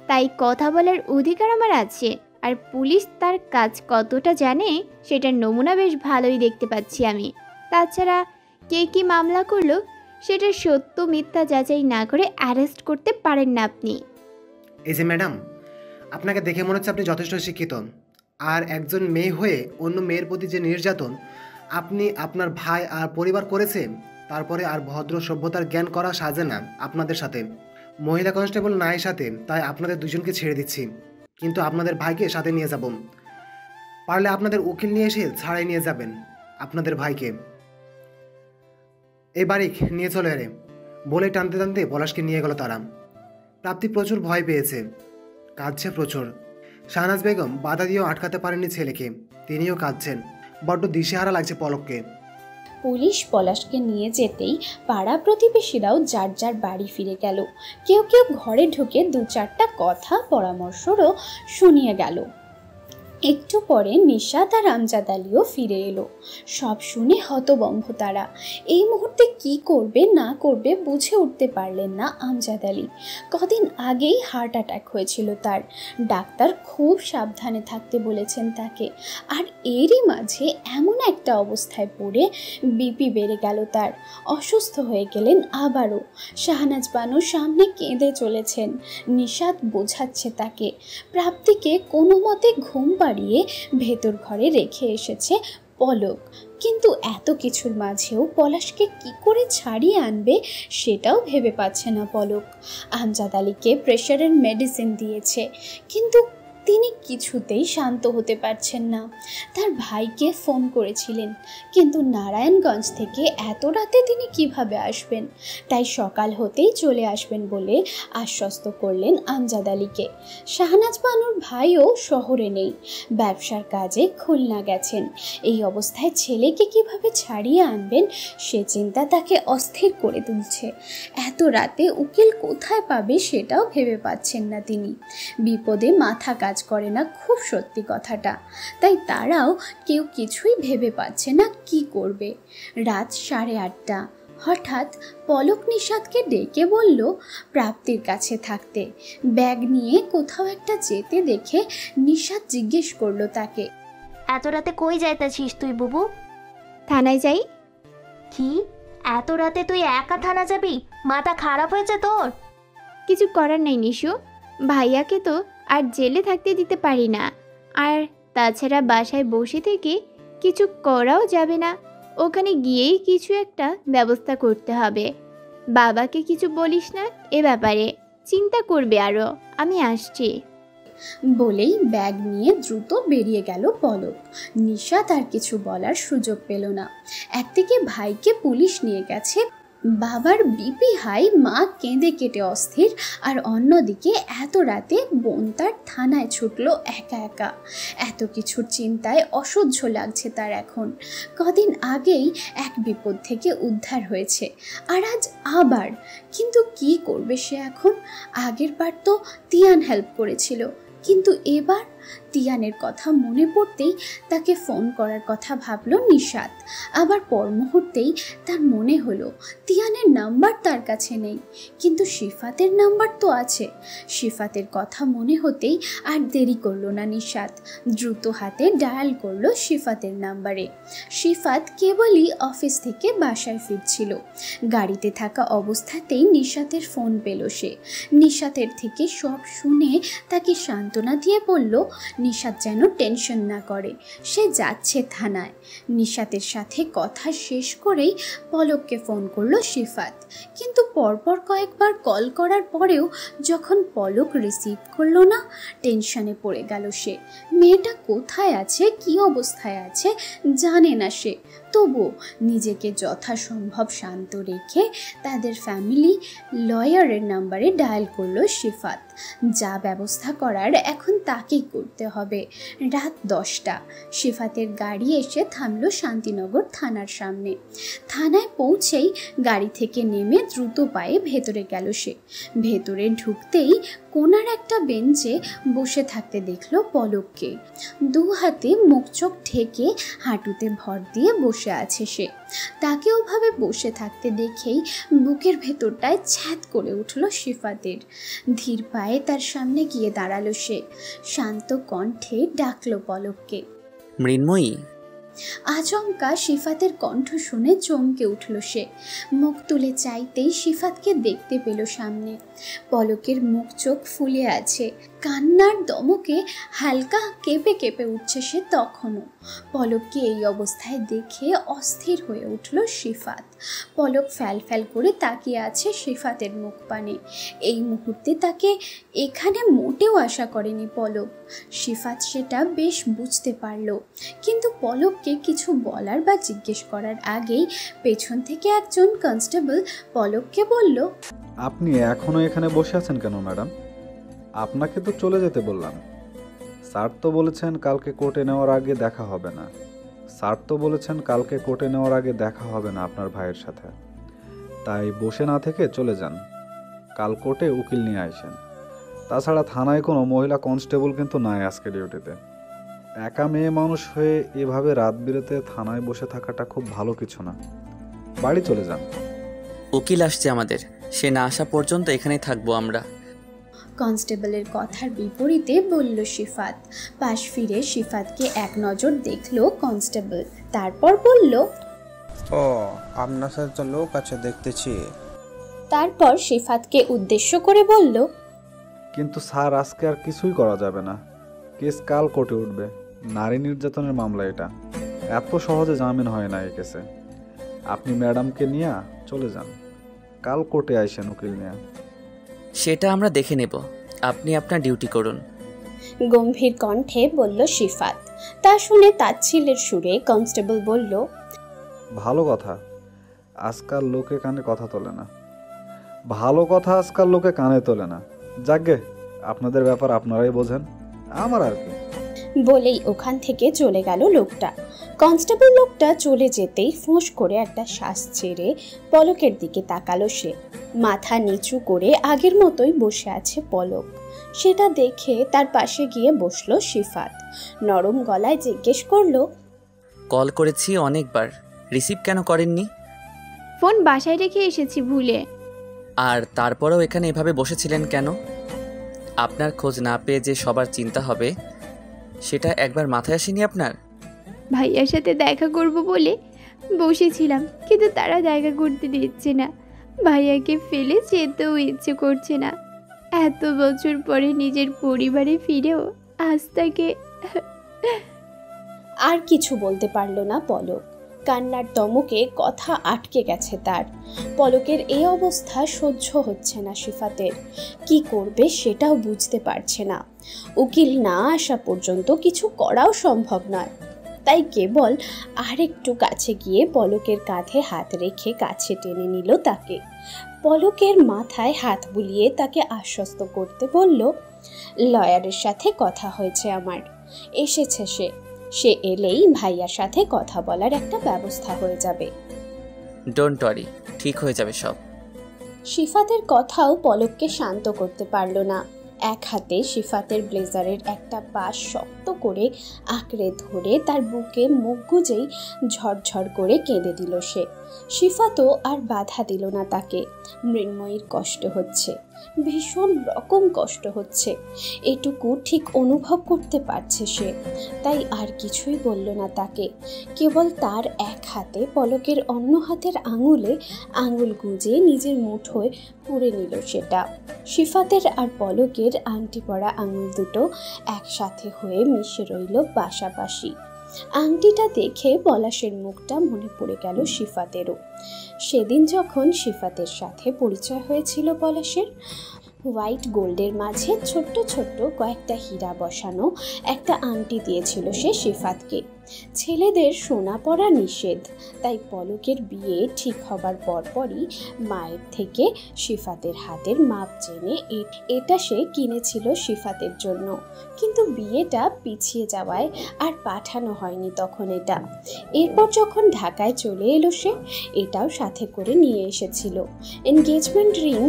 তাই কথা বলার অধিকার আমার আছে। আর পুলিশ তার কাজ কতটা জানে সেটার নমুনা বেশ ভালোই দেখতে পাচ্ছি আমি। তাছাড়া কে কি মামলা করলো সেটা সত্য মিথ্যা যাচাই না করে অ্যারেস্ট করতে পারেন না আপনি। এই যে ম্যাডাম, আপনাকে দেখে মনে হচ্ছে আপনি যথেষ্ট শিক্ষিত। আর একজন মেয়ে হয়ে অন্য মেয়ের প্রতি যে নির্যাতন আপনি আপনার ভাই আর পরিবার করেছে, তারপরে আর ভদ্র সভ্যতার জ্ঞান করা সাজে না আপনাদের সাথে। মহিলা কনস্টেবল নাই সাথে, তাই আপনাদের দুজনকে ছেড়ে দিচ্ছি, কিন্তু আপনাদের ভাইকে সাথে নিয়ে যাব। পারলে আপনাদের উকিল নিয়ে এসে ছাড়াই নিয়ে যাবেন আপনাদের ভাইকে। এই বাড়ি নিয়ে চলে এরে বলে টানতে টানতে পলাশকে নিয়ে গেল তারা। প্রাপ্তি প্রচুর ভয় পেয়েছে, কাঁদছে প্রচুর। শাহনাজ বেগম বাধা দিয়েও আটকাতে পারেননি ছেলেকে, তিনিও কাঁদছেন। বড্ড দিশেহারা লাগছে পলককে। পুলিশ পলাশকে নিয়ে যেতেই পাড়া প্রতিবেশীরাও যার যার বাড়ি ফিরে গেল। কেউ কেউ ঘরে ঢুকে 2-4টা কথা পরামর্শও শুনিয়ে গেল। একটু পরে নিশাত আর আমজাদ আলীও ফিরে এলো। সব শুনে হতবম্ব তারা। এই মুহূর্তে কি করবে না করবে বুঝে উঠতে পারলেন না আমজাদ আলী। কদিন আগেই হার্ট অ্যাটাক হয়েছিল তার। ডাক্তার খুব সাবধানে থাকতে বলেছেন তাকে। আর এরই মাঝে এমন একটা অবস্থায় পড়ে বিপি বেড়ে গেল তার। অসুস্থ হয়ে গেলেন আবারও। শাহনাজ বানু সামনে কেঁদে চলেছেন। নিশাত বোঝাচ্ছে তাকে। প্রাপ্তিকে কোনো মতে ঘুম পাড়িয়ে ভেতর ঘরে রেখে এসেছে পলক। কিন্তু এত কিছুর মাঝেও পলাশকে কি করে ছাড়িয়ে আনবে সেটাও ভেবে পাচ্ছে না পলক। আমজাদ আলীকে প্রেশারের মেডিসিন দিয়েছে, কিন্তু তিনি কিছুতেই শান্ত হতে পারছেন না। তার ভাইকে ফোন করেছিলেন, কিন্তু নারায়ণগঞ্জ থেকে এত রাতে তিনি কিভাবে আসবেন, তাই সকাল হতেই চলে আসবেন বলে আশ্বস্ত করলেন আমজাদ আলীকে। শাহনাজ বানুর ভাইও শহরে নেই, ব্যবসার কাজে খুলনা গেছেন। এই অবস্থায় ছেলেকে কিভাবে ছাড়িয়ে আনবেন সে চিন্তা তাকে অস্থির করে তুলছে। এত রাতে উকিল কোথায় পাবে সেটাও ভেবে পাচ্ছেন না তিনি। বিপদে মাথা কাজ করে না, খুব সত্যি কথাটা। তাই তারাও কেউ কিছুই ভেবে পাচ্ছে না কি করবে। রাত 8:30। হঠাৎ পলক নিশাতকে ডেকে বলল প্রাপ্তির কাছে থাকতে। ব্যাগ নিয়ে কোথাও একটা যেতে দেখে নিশাত জিজ্ঞেস করলো তাকে, এত রাতে কই যাইতেছিস তুই বুবু? থানায় যাই। কি এত রাতে তুই একা থানা যাবি? মাথা খারাপ হয়েছে তোর? কিছু করার নাই নিশু, ভাইয়াকে তো আর জেলে থাকতে দিতে পারি না। আর তাছাড়া বাসায় বসে থেকে কিছু করাও যাবে না, ওখানে গিয়েই কিছু একটা ব্যবস্থা করতে হবে। বাবাকে কিছু বলিস না এ ব্যাপারে, চিন্তা করবে আরও। আমি আসছি বলেই ব্যাগ নিয়ে দ্রুত বেরিয়ে গেল পলক। নিশাত আর কিছু বলার সুযোগ পেল না। একদিকে ভাইকে পুলিশ নিয়ে গেছে, বাবার বিপি হাই, মা কেঁদে কেটে অস্থির, আর অন্যদিকে এত রাতে বোন তার থানায় ছুটলো একা একা। এত কিছুর চিন্তায় অসহ্য লাগছে তার এখন। কদিন আগেই এক বিপদ থেকে উদ্ধার হয়েছে, আর আজ আবার। কিন্তু কি করবে সে এখন? আগের বার তো তিয়ান হেল্প করেছিল, কিন্তু এবার তিয়ানের কথা মনে পড়তেই তাকে ফোন করার কথা ভাবল নিশাত। আবার পর মুহূর্তেই তার মনে হলো তিয়ানের নাম্বার তার কাছে নেই, কিন্তু শিফাতের নাম্বার তো আছে। শিফাতের কথা মনে হতেই আর দেরি করলো না নিশাত। দ্রুত হাতে ডায়াল করলো শিফাতের নাম্বারে। শিফাত কেবলই অফিস থেকে বাসায় ফিরছিল। গাড়িতে থাকা অবস্থাতেই নিশাতের ফোন পেল সে। নিশাতের থেকে সব শুনে তাকে সান্ত্বনা দিয়ে বলল নিশাত যেন টেনশন না করে, সে যাচ্ছে থানায়। নিশাতের সাথে কথা শেষ করেই পলককে ফোন করলো শিফাত, কিন্তু পরপর কয়েকবার কল করার পরেও যখন পলক রিসিভ করলো না, টেনশনে পড়ে গেল সে। মেয়েটা কোথায় আছে, কি অবস্থায় আছে জানে না সে। তবু নিজেকে যথাসম্ভব শান্ত রেখে তাদের ফ্যামিলি লয়ারের নাম্বারে ডায়াল করলো শিফাত। যা ব্যবস্থা করার এখন তাকেই করতে হবে। রাত 10টা। শিফাতের গাড়ি এসে থামলো শান্তিনগর থানার সামনে। থানায় পৌঁছেই গাড়ি থেকে নেমে দ্রুত পায়ে ভেতরে গেল সে। ভেতরে ঢুকতেই কোনার একটা বেঞ্চে বসে থাকতে দেখলো পলককে। দু হাতে মুখ চোখ ঢেকে হাঁটুতে ভর দিয়ে বসে আছে সে। তাকে ওভাবে বসে থাকতে দেখেই বুকের ভেতরটায় ছ্যাদ করে উঠল শিফাতের। ধীর পায়ে তার সামনে গিয়ে দাঁড়ালো সে। শান্ত কণ্ঠে ডাকলো পলককে, মৃন্ময়ী। আচমকা শিফাতের কণ্ঠ শুনে চমকে উঠল সে। মুখ তুলে চাইতেই শিফাতকে দেখতে পেল সামনে। পলকের মুখ চোখ ফুলে আছে, কান্নার দমকে হালকা কেঁপে কেঁপে উঠছে সে তখনও। পলককে এই অবস্থায় দেখে অস্থির হয়ে উঠল শিফাত। পলক ফ্যাল ফ্যাল করে তাকিয়ে আছে শিফাতের মুখ পানে। এই মুহূর্তে তাকে এখানে মোটেও আশা করেনি পলক। শিফাত সেটা বেশ বুঝতে পারল, কিন্তু পলককে কিছু বলার বা জিজ্ঞেস করার আগেই পেছন থেকে একজন কনস্টেবল পলককে বলল, আপনি এখনো এখানে বসে আছেন কেন ম্যাডাম? আপনাকে তো চলে যেতে বললাম। স্যার তো বলেছেন কালকে কোর্টে নেওয়ার আগে দেখা হবে না। আপনার ভাইয়ের সাথে। তাই বসে না থেকে চলে যান, কাল কোর্টে উকিল নিয়ে আসেন। তাছাড়া থানায় কোনো মহিলা কনস্টেবল কিন্তু নাই আজকে ডিউটিতে। একা মেয়ে মানুষ হয়ে এভাবে রাত বিরেতে থানায় বসে থাকাটা খুব ভালো কিছু না। বাড়ি চলে যান। উকিল আসছে আমাদের, সে না আসা পর্যন্ত এখানেই থাকবো আমরা। কনস্টেবলের কথার বিপরীতে বলল শিফাত। পাশ ফিরে শিফাতকে এক নজর দেখলো কনস্টেবল, তারপর বলল, ও আপনার সাথে তো লোক আছে দেখতেছি। তারপর শিফাতকে উদ্দেশ্য করে বলল, কিন্তু স্যার আজকে আর কিছুই করা যাবে না। কেস কাল কোর্টে উঠবে। নারী নির্যাতনের মামলা এটা, এত সহজে জামিন হয় না এই কেসে। আপনি ম্যাডামকে নিয়ে চলে যান, কাল কোর্টে আইসেন উকিল নিয়ে। সেটা আমরা দেখে নেব, আপনি আপনার ডিউটি করুন। গম্ভীর কণ্ঠে বলল শিফাত। তা শুনে তাচ্ছিলের সুরে কনস্টেবল বলল, ভালো কথা আজকাল লোকে কানে তোলে না। যাকগে, আপনাদের ব্যাপার আপনারাই বোঝেন, আমার আর কি। বলেই ওখান থেকে চলে গেল লোকটা। কনস্টেবল লোকটা চলে যেতেই ফোঁস করে একটা শ্বাস ছেড়ে পলকের দিকে তাকালো সে। মাথা নিচু করে আগের মতোই বসে আছে পলক। সেটা দেখে তার পাশে গিয়ে বসলো শিফাত। নরম গলায় জিজ্ঞেস করলো, কল করেছি অনেকবার, রিসিভ কেন করেননি? ফোন বাসায় রেখে এসেছি ভুলে। আর তারপরেও এখানে এভাবে বসেছিলেন কেন? আপনার খোঁজ না পেয়ে যে সবার চিন্তা হবে সেটা একবার মাথায় আসেনি আপনার? ভাইয়ার সাথে দেখা করব বলে বসেছিলাম, কিন্তু তারা দেখা করতে দিচ্ছে না। ভাইয়াকে ফেলে যেতেও ইচ্ছে করছে না। এত বছর পরে নিজের পরিবারে ফিরেও আজ তাকে। আর কিছু বলতে পারলো না পলক। কান্নার দমকে কথা আটকে গেছে তার। পলকের এই অবস্থা সহ্য হচ্ছে না শিফাতের। কি করবে সেটাও বুঝতে পারছে না। উকিল না আসা পর্যন্ত কিছু করাও সম্ভব নয়। তাই কেবল আরেকটু কাছে গিয়ে পলকের কাঁধে হাত রেখে কাছে টেনে নিল তাকে। পলকের মাথায় হাত বুলিয়ে তাকে আশ্বস্ত করতে বলল, লয়ারের সাথে কথা হয়েছে আমার, এসেছে সে এলেই ভাইয়ার সাথে কথা বলার একটা ব্যবস্থা হয়ে যাবে। ডোন্ট ওয়ারি, ঠিক হয়ে যাবে সব। শিফাতের কথাও পলককে শান্ত করতে পারল না। এক হাতে শিফাতের ব্লেজারের একটা পাশ শক্ত করে আঁকড়ে ধরে তার বুকে মুখ গুজেই ঝরঝর করে কেঁদে দিল সে। শিফাতও আর বাধা দিল না তাকে। মৃন্ময়ীর কষ্ট হচ্ছে, ভীষণ রকম কষ্ট হচ্ছে, এটুকু ঠিক অনুভব করতে পারছে সে। তাই আর কিছুই বলল না তাকে। কেবল তার এক হাতে পলকের অন্য হাতের আঙুলে আঙুল গুঁজে নিজের মুঠোয় পুরে নিল সেটা। শিফাতের আর পলকের আংটি পরা আঙুল দুটো একসাথে হয়ে মিশে রইল পাশাপাশি। আংটিটা দেখে পলাশের মুখটা মনে পড়ে গেল শিফাতেরও। সেদিন যখন শিফাতের সাথে পরিচয় হয়েছিল পলাশের, হোয়াইট গোল্ডের মাঝে ছোট্ট ছোট্ট কয়েকটা হীরা বসানো একটা আংটি দিয়েছিল সে শিফাতকে। ছেলেদের সোনা পরা নিষেধ, তাই পলকের বিয়ে ঠিক হবার পরপরই মায়ের থেকে শিফাতের হাতের মাপ জেনে এটা সে কিনেছিল শিফাতের জন্য। কিন্তু বিয়েটা পিছিয়ে যাওয়ায় আর পাঠানো হয়নি তখন এটা। এরপর যখন ঢাকায় চলে এলো সে, এটাও সাথে করে নিয়ে এসেছিল। এনগেজমেন্ট রিং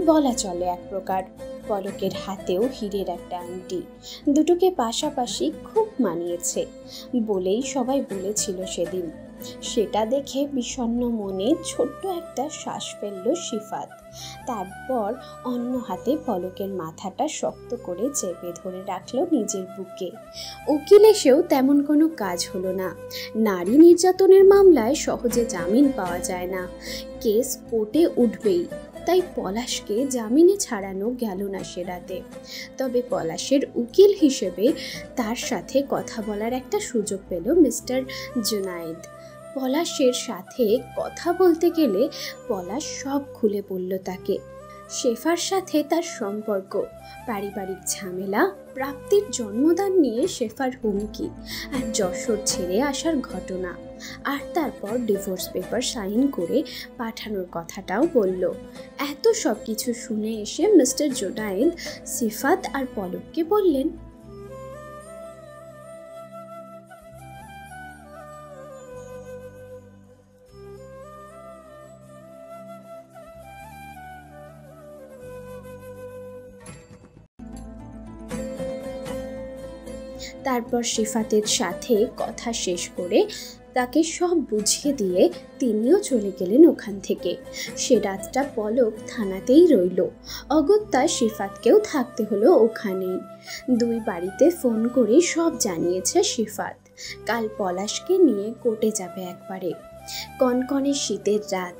বলা চলে এক প্রকার। পলকের হাতেও হীরের একটা আংটি, দুটোকে পাশাপাশি খুব মানিয়েছে বলেই সবাই বলেছিল সেদিন। সেটা দেখে বিষণ্ণ মনে ছোট্ট একটা শ্বাস ফেলল শিফাত। তারপর অন্য হাতে পলকের মাথাটা শক্ত করে চেপে ধরে রাখলো নিজের বুকে। উকিল এসেও তেমন কোনো কাজ হলো না। নারী নির্যাতনের মামলায় সহজে জামিন পাওয়া যায় না, কেস কোর্টে উঠবেই। তাই পলাশকে জামিনে ছাড়ানো গেল না সে রাতে। তবে পলাশের উকিল হিসেবে তার সাথে কথা বলার একটা সুযোগ পেল মিস্টার জুনায়েদ। পলাশের সাথে কথা বলতে গেলে পলাশ সব খুলে বলল তাকে। শেফার সাথে তার সম্পর্ক, পারিবারিক ঝামেলা, প্রাপ্তির জন্মদান নিয়ে শেফার হুমকি, আর যশোর ছেড়ে আসার ঘটনা, আর তারপর ডিভোর্স পেপার সাইন করে পাঠানোর কথাটাও বলল। এত সব কিছু শুনে এসে মিস্টার জুনায়েদ সিফাত আর পলককে বললেন, তারপর সিফাতের সাথে কথা শেষ করে তাকে সব বুঝিয়ে দিয়ে তিনিও চলে গেলেন ওখান থেকে। সে রাতটা পলক থানাতেই রইল। অগত্যা সিফাতকেও থাকতে হলো ওখানেই। দুই বাড়িতে ফোন করে সব জানিয়েছে সিফাত। কাল পলাশকে নিয়ে কোর্টে যাবে একবারে। কনকনে শীতের রাত।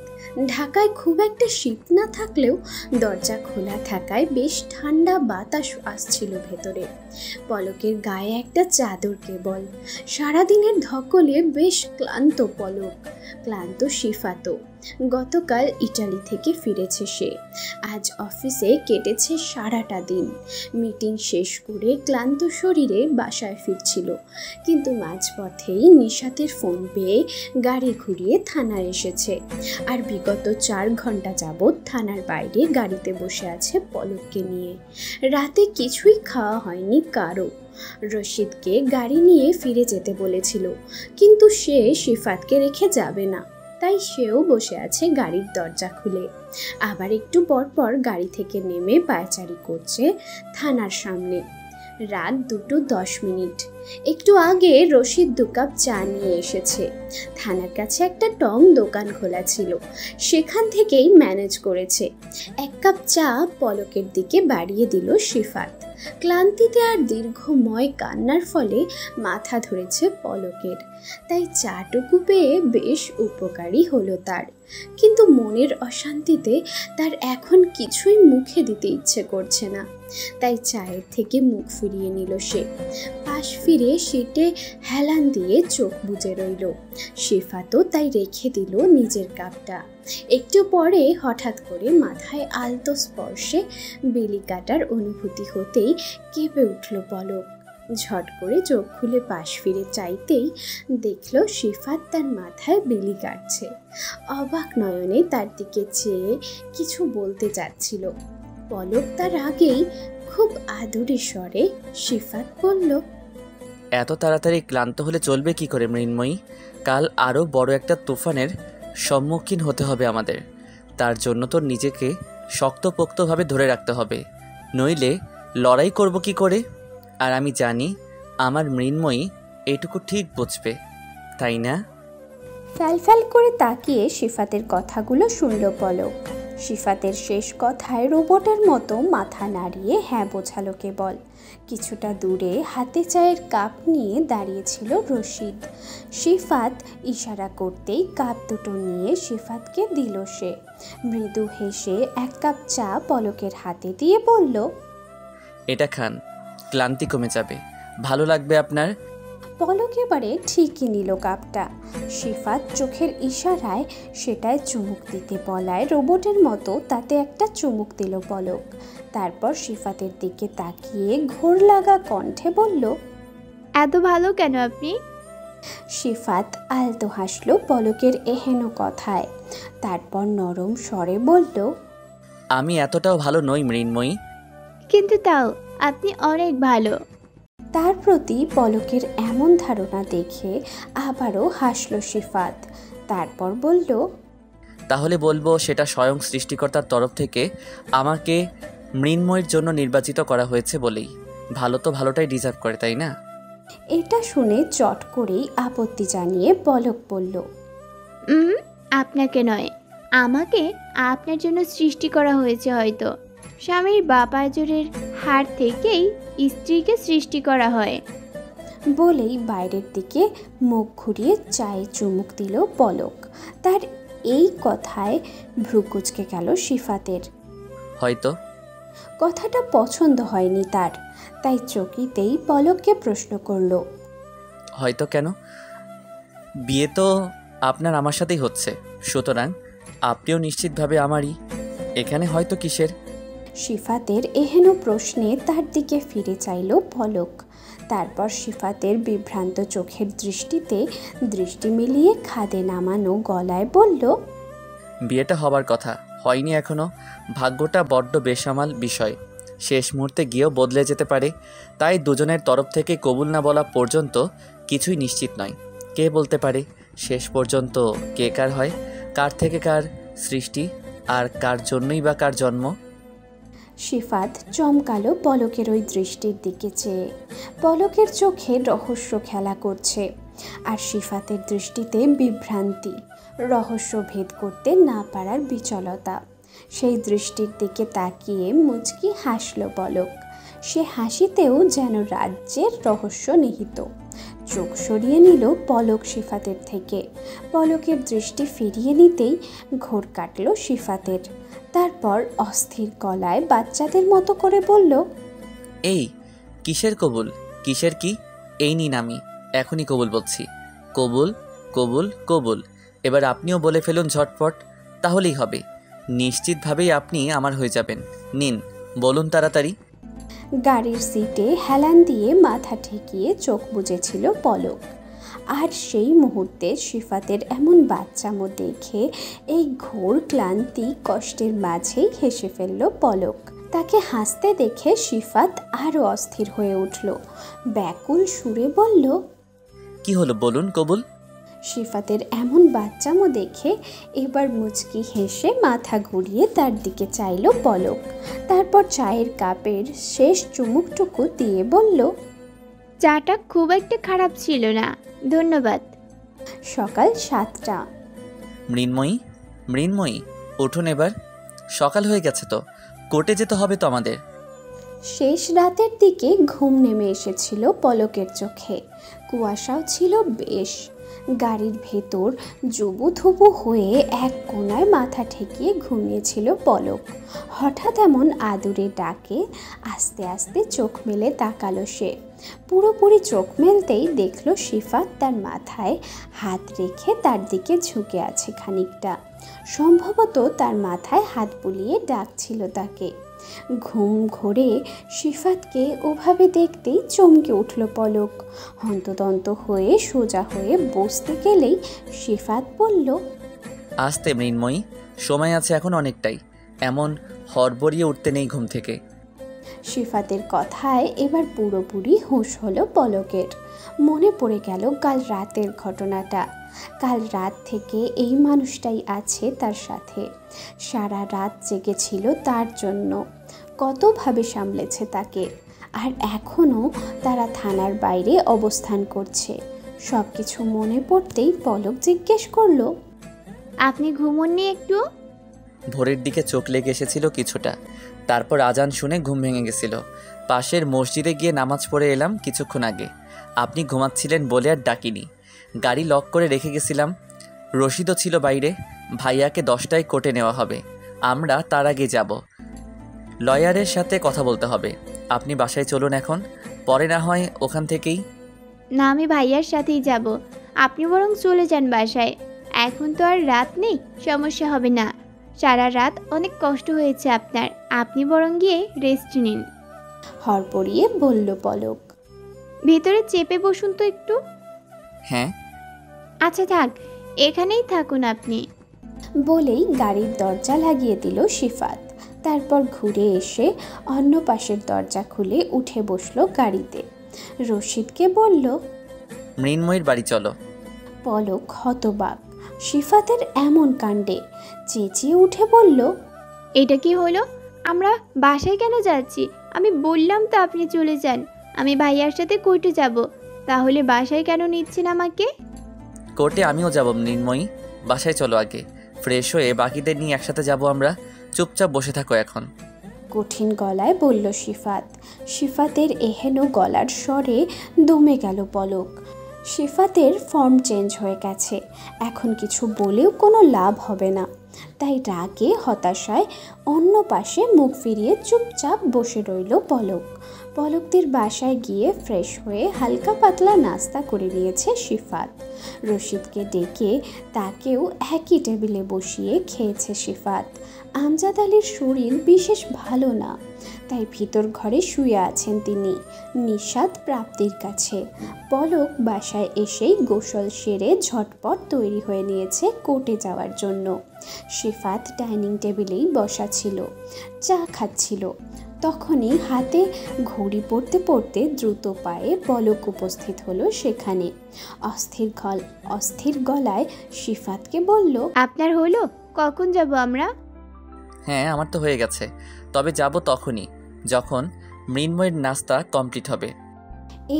ঢাকায় খুব একটা শীত না থাকলেও দরজা খোলা থাকায় বেশ ঠান্ডা বাতাস আসছিল ভেতরে। পলকের গায়ে একটা চাদর কেবল। সারাদিনের ধকলে বেশ ক্লান্ত পলক, ক্লান্ত সিফাতও। গতকাল ইটালি থেকে ফিরেছে সে। আজ অফিসে কেটেছে সারাটা দিন। মিটিং শেষ করে ক্লান্ত শরীরে বাসায় ফিরছিল, কিন্তু মাঝপথেই নিশাতের ফোন পেয়ে গাড়ি ঘুরিয়ে থানায় এসেছে। আর বিগত 4 ঘন্টা যাবৎ থানার বাইরে গাড়িতে বসে আছে পলককে নিয়ে। রাতে কিছুই খাওয়া হয়নি কারো। রশিদকে গাড়ি নিয়ে ফিরে যেতে বলেছিল, কিন্তু সে সিফাতকে রেখে যাবে না, তাই সেও বসে আছে গাড়ির দরজা খুলে। আবার একটু পর পর গাড়ি থেকে নেমে পায়চারি করছে থানার সামনে। রাত 2:10। একটু আগে রশিদ 2 কাপ চা নিয়ে এসেছে। থানার কাছে একটা টং দোকান খোলা ছিল, সেখান থেকেই ম্যানেজ করেছে। 1 কাপ চা পলকের দিকে বাড়িয়ে দিল সিফাত। ক্লান্তিতে আর দীর্ঘময় কান্নার ফলে মাথা ধরেছে পলকের, তাই চাটুকু পেয়ে বেশ উপকারী হলো তার। কিন্তু মনের অশান্তিতে তার এখন কিছুই মুখে দিতে ইচ্ছে করছে না, তাই চায়ের থেকে মুখ ফিরিয়ে নিল সে। পাশ ফিরে সিটে হেলান দিয়ে চোখ বুজে রইল। সিফাতও তাই রেখে দিল নিজের কাপটা। একটু পরে হঠাৎ করে মাথায় আলতো স্পর্শে বিলি কাটার অনুভূতি হতেই কেঁপে উঠল পলক। ঝট করে চোখ খুলে পাশ ফিরে চাইতেই দেখল সিফাত তার মাথায় বিলি কাটছে। অবাক নয়নে তার দিকে চেয়ে কিছু বলতে যাচ্ছিল। পলক তার আগেই খুব আদুরে স্বরে সিফাত বলল, এত তাড়াতাড়ি ক্লান্ত হলে চলবে কি করে মৃন্ময়ী? কাল আরও বড় একটা তুফানের সম্মুখীন হতে হবে আমাদের। তার জন্য তো নিজেকে শক্তপোক্তভাবে ধরে রাখতে হবে, নইলে লড়াই করব কি করে? আর আমি জানি আমার মৃন্ময়ী এইটুকু ঠিক বুঝবে, তাই না? ফ্যাল করে তাকিয়ে সিফাতের কথাগুলো শুনল পলক। সিফাতের শেষ কথায় রোবটের মতো মাথা নাড়িয়ে হ্যাঁ বোঝালো কেবল। কিছুটা দূরে হাতে চায়ের কাপ নিয়ে দাঁড়িয়েছিল রশিদ। সিফাত ইশারা করতেই কাপ দুটো নিয়ে সিফাতকে দিল সে। মৃদু হেসে 1 কাপ চা পলকের হাতে দিয়ে বলল, এটা খান, ক্লান্তি কমে যাবে, ভালো লাগবে আপনার। পলক এবারে ঠিকই নিল কাপটা। সিফাত চোখের ইশারায় সেটায় চুমুক দিতে বলায় রোবটের মতো তাতে একটা চুমুক দিল পলক। তারপর সিফাতের দিকে তাকিয়ে ঘোর লাগা কণ্ঠে বলল, এত ভালো কেন আপনি? সিফাত আলতো হাসলো পলকের এহেন কথায়, তারপর নরম স্বরে বলল, আমি এতটাও ভালো নই মৃন্ময়ী। কিন্তু তাও আপনি অনেক ভালো। তার প্রতি পলকের এমন ধারণা দেখে আবারও হাসল সিফাত, তারপর বলল, তাহলে বলবো সেটা স্বয়ং সৃষ্টিকর্তার তরফ থেকে আমাকে মৃন্ময়ের জন্য নির্বাচিত করা হয়েছে বলেই। ভালো তো ভালোটাই ডিজার্ভ করে, তাই না? এটা শুনে চট করেই আপত্তি জানিয়ে পলক বলল, আপনাকে নয়, আমাকে আপনার জন্য সৃষ্টি করা হয়েছে হয়তো। স্বামীর বাবা জোরের হাড় থেকেই স্ত্রীকে সৃষ্টি করা হয়। বলেই বাইরের দিকে মুখ ঘুরিয়ে চায়ে চুমুক দিল পলক। তার এই কথায় ভ্রু কুঁচকে গেল সিফাতের। হয়তো কথাটা পছন্দ হয়নি তার, তাই চকিতেই পলককে প্রশ্ন করল, হয়তো কেন? বিয়ে তো আপনার আমার সাথেই হচ্ছে, সুতরাং আপনিও নিশ্চিতভাবে আমারই। এখানে হয়তো কিসের? সিফাতের এহেন প্রশ্নে তার দিকে ফিরে চাইল পলক। তারপর সিফাতের বিভ্রান্ত চোখের দৃষ্টিতে দৃষ্টি মিলিয়ে খাদে নামানো গলায় বলল, বিয়েটা হবার কথা, হয়নি এখনো। ভাগ্যটা বড্ড বেসামাল বিষয়, শেষ মুহূর্তে গিয়েও বদলে যেতে পারে। তাই দুজনের তরফ থেকে কবুল না বলা পর্যন্ত কিছুই নিশ্চিত নয়। কে বলতে পারে শেষ পর্যন্ত কে কার হয়, কার থেকে কার সৃষ্টি, আর কার জন্যই বা কার জন্ম। সিফাত চমকালো পলকের ওই দৃষ্টির দিকে চেয়ে। পলকের চোখে রহস্য খেলা করছে, আর সিফাতের দৃষ্টিতে বিভ্রান্তি, রহস্য ভেদ করতে না পারার বিচলতা। সেই দৃষ্টির দিকে তাকিয়ে মুচকি হাসল পলক। সে হাসিতেও যেন রাজ্যের রহস্য নিহিত। চোখ সরিয়ে নিল পলক সিফাতের থেকে। পলকের দৃষ্টি ফিরিয়ে নিতেই ঘোর কাটল সিফাতের। তারপর অস্থির গলায় বাচ্চাদের মতো করে বলল, এই কিসের কবুল, কিসের কি? এই নিন, আমি এখনই কবুল বলছি। কবুল কবুল কবুল। এবার আপনিও বলে ফেলুন ঝটপট, তাহলেই হবে। নিশ্চিতভাবেই আপনি আমার হয়ে যাবেন। নিন বলুন তাড়াতাড়ি। গাড়ির সিটে হেলান দিয়ে মাথা ঠেকিয়ে চোখ বুজেছিল পলক। আর সেই মুহূর্তে সিফাতের এমন বাচ্চামো দেখে এই ঘোর ক্লান্তি কষ্টের মাঝেই হেসে ফেলল পলক। তাকে হাসতে দেখে সিফাত আরও অস্থির হয়ে উঠল। ব্যাকুল সুরে বলল, কি হলো বলুন কবুল। সিফাতের এমন বাচ্চামো দেখে এবার মুচকি হেসে মাথা ঘুরিয়ে তার দিকে চাইল পলক। তারপর চায়ের কাপের শেষ চুমুকটুকু দিয়ে বলল, চাটা খুব একটা খারাপ ছিল না, ধন্যবাদ। সকাল 7টা। মৃন্ময়ী, মৃন্ময়ী উঠুন এবার, সকাল হয়ে গেছে তো, কোর্টে যেতে হবে তো আমাদের। শেষ রাতের দিকে ঘুম নেমে এসেছিল পলকের চোখে। কুয়াশাও ছিল বেশ। গাড়ির ভেতর জবুথবু হয়ে এক কোণায় মাথা ঠেকিয়ে ঘুমিয়েছিল পলক। হঠাৎ এমন আদুরে ডাকে আস্তে আস্তে চোখ মেলে তাকালো সে। পুরোপুরি চোখ মেলতেই দেখল সিফাত তার মাথায় হাত রেখে তার দিকে ঝুঁকে আছে খানিকটা। সম্ভবত তার মাথায় হাত বুলিয়ে ডাকছিল তাকে। ঘুম ঘোরে সিফাতকে ওভাবে দেখতেই চমকে উঠল পলক। হন্তদন্ত হয়ে সোজা হয়ে বসতে গেলেই সিফাত বলল, আস্তে মৃন্ময়ী, সময় আছে এখন অনেকটাই, এমন হড়বড়িয়ে উঠতে নেই ঘুম থেকে। সিফাতের কথায় এবার পুরোপুরি হুঁশ হলো পলকের। মনে পড়ে গেল কাল রাতের ঘটনাটা। কাল রাত থেকে এই মানুষটাই আছে তার সাথে। সারা রাত জেগেছিল তার জন্য, কতভাবে সামলেছে তাকে। আর এখনও তারা থানার বাইরে অবস্থান করছে। সব কিছু মনে পড়তেই পলক জিজ্ঞেস করলো, আপনি ঘুমোননি একটু? ভোরের দিকে চোখ লেগে এসেছিল কিছুটা, তারপর আজান শুনে ঘুম ভেঙে গেছিল। পাশের মসজিদে গিয়ে নামাজ পড়ে এলাম কিছুক্ষণ আগে। আপনি ঘুমাচ্ছিলেন বলে আর ডাকিনি। গাড়ি লক করে রেখে গেছিলাম। রশিদও ছিল বাইরে। ভাইয়াকে 10টায় কোর্টে নেওয়া হবে, আমরা তার আগে যাব। লয়ারের সাথে কথা বলতে হবে। আপনি বাসায় চলুন এখন, পরে না হয় ওখান থেকেই। না, আমি ভাইয়ার সাথেই যাব। আপনি বরং চলে যান বাসায়, এখন তো আর রাত নেই, সমস্যা হবে না। সারা রাত অনেক কষ্ট হয়েছে আপনার, আপনি বরং গিয়ে রেস্ট নিন। হড়বড়িয়ে বলল পলক। ভেতরে চেপে বসুন তো একটু। হ্যাঁ। আচ্ছা থাক, এখানেই থাকুন আপনি। বলেই গাড়ির দরজা লাগিয়ে দিল সিফাত। তারপর ঘুরে এসে অন্য পাশের দরজা খুলে উঠে বসলো গাড়িতে। রশিদকে বলল, মৃন্ময়ীর বাড়ি চলো। পলক হতবাক সিফাতের এমন কাণ্ডে, চেঁচিয়ে উঠে বলল, এটা কি হলো? আমরা বাসায় কেন যাচ্ছি? আমি বললাম তো আপনি চলে যান, আমি ভাইয়ার সাথে কোর্টে যাব। তাহলে বাসায় কেন নিচ্ছেন আমাকে? কোর্টে আমিও যাব মৃন্ময়ী, বাসায় চলো আগে, ফ্রেশ হয়ে বাকিদের নিয়ে একসাথে যাব আমরা। চুপচাপ বসে থাকো এখন। কঠিন গলায় বলল সিফাত। সিফাতের এহেন গলার স্বরে দমে গেল পলক। সিফাতের ফর্ম চেঞ্জ হয়ে গেছে, এখন কিছু বলেও কোনো লাভ হবে না। তাই রাগে হতাশায় অন্য পাশে মুখ ফিরিয়ে চুপচাপ বসে রইল পলক। পলকদের বাসায় গিয়ে ফ্রেশ হয়ে হালকা পাতলা নাস্তা করে নিয়েছে সিফাত। রশিদকে ডেকে তাকেও একই টেবিলে বসিয়ে খেয়েছে সিফাত। আমজাদ আলীর শরীর বিশেষ ভালো না, তাই ভিতর ঘরে শুয়ে আছেন তিনি, নিশাত প্রাপ্তির কাছে। পলক বাসায় এসেই গোসল সেরে ঝটপট তৈরি হয়ে নিয়েছে কোর্টে যাওয়ার জন্য। সিফাত ডাইনিং টেবিলেই বসা ছিল, চা খাচ্ছিল। তখনই হাতে ঘড়ি পড়তে পড়তে দ্রুত পায়ে পলক উপস্থিত হলো সেখানে। অস্থির গলায় সিফাতকে বলল, আপনার হলো? কখন যাব আমরা? হ্যাঁ, আমার তো হয়ে গেছে, তবে যাব তখনই যখন মৃন্ময়ের নাস্তা কমপ্লিট হবে।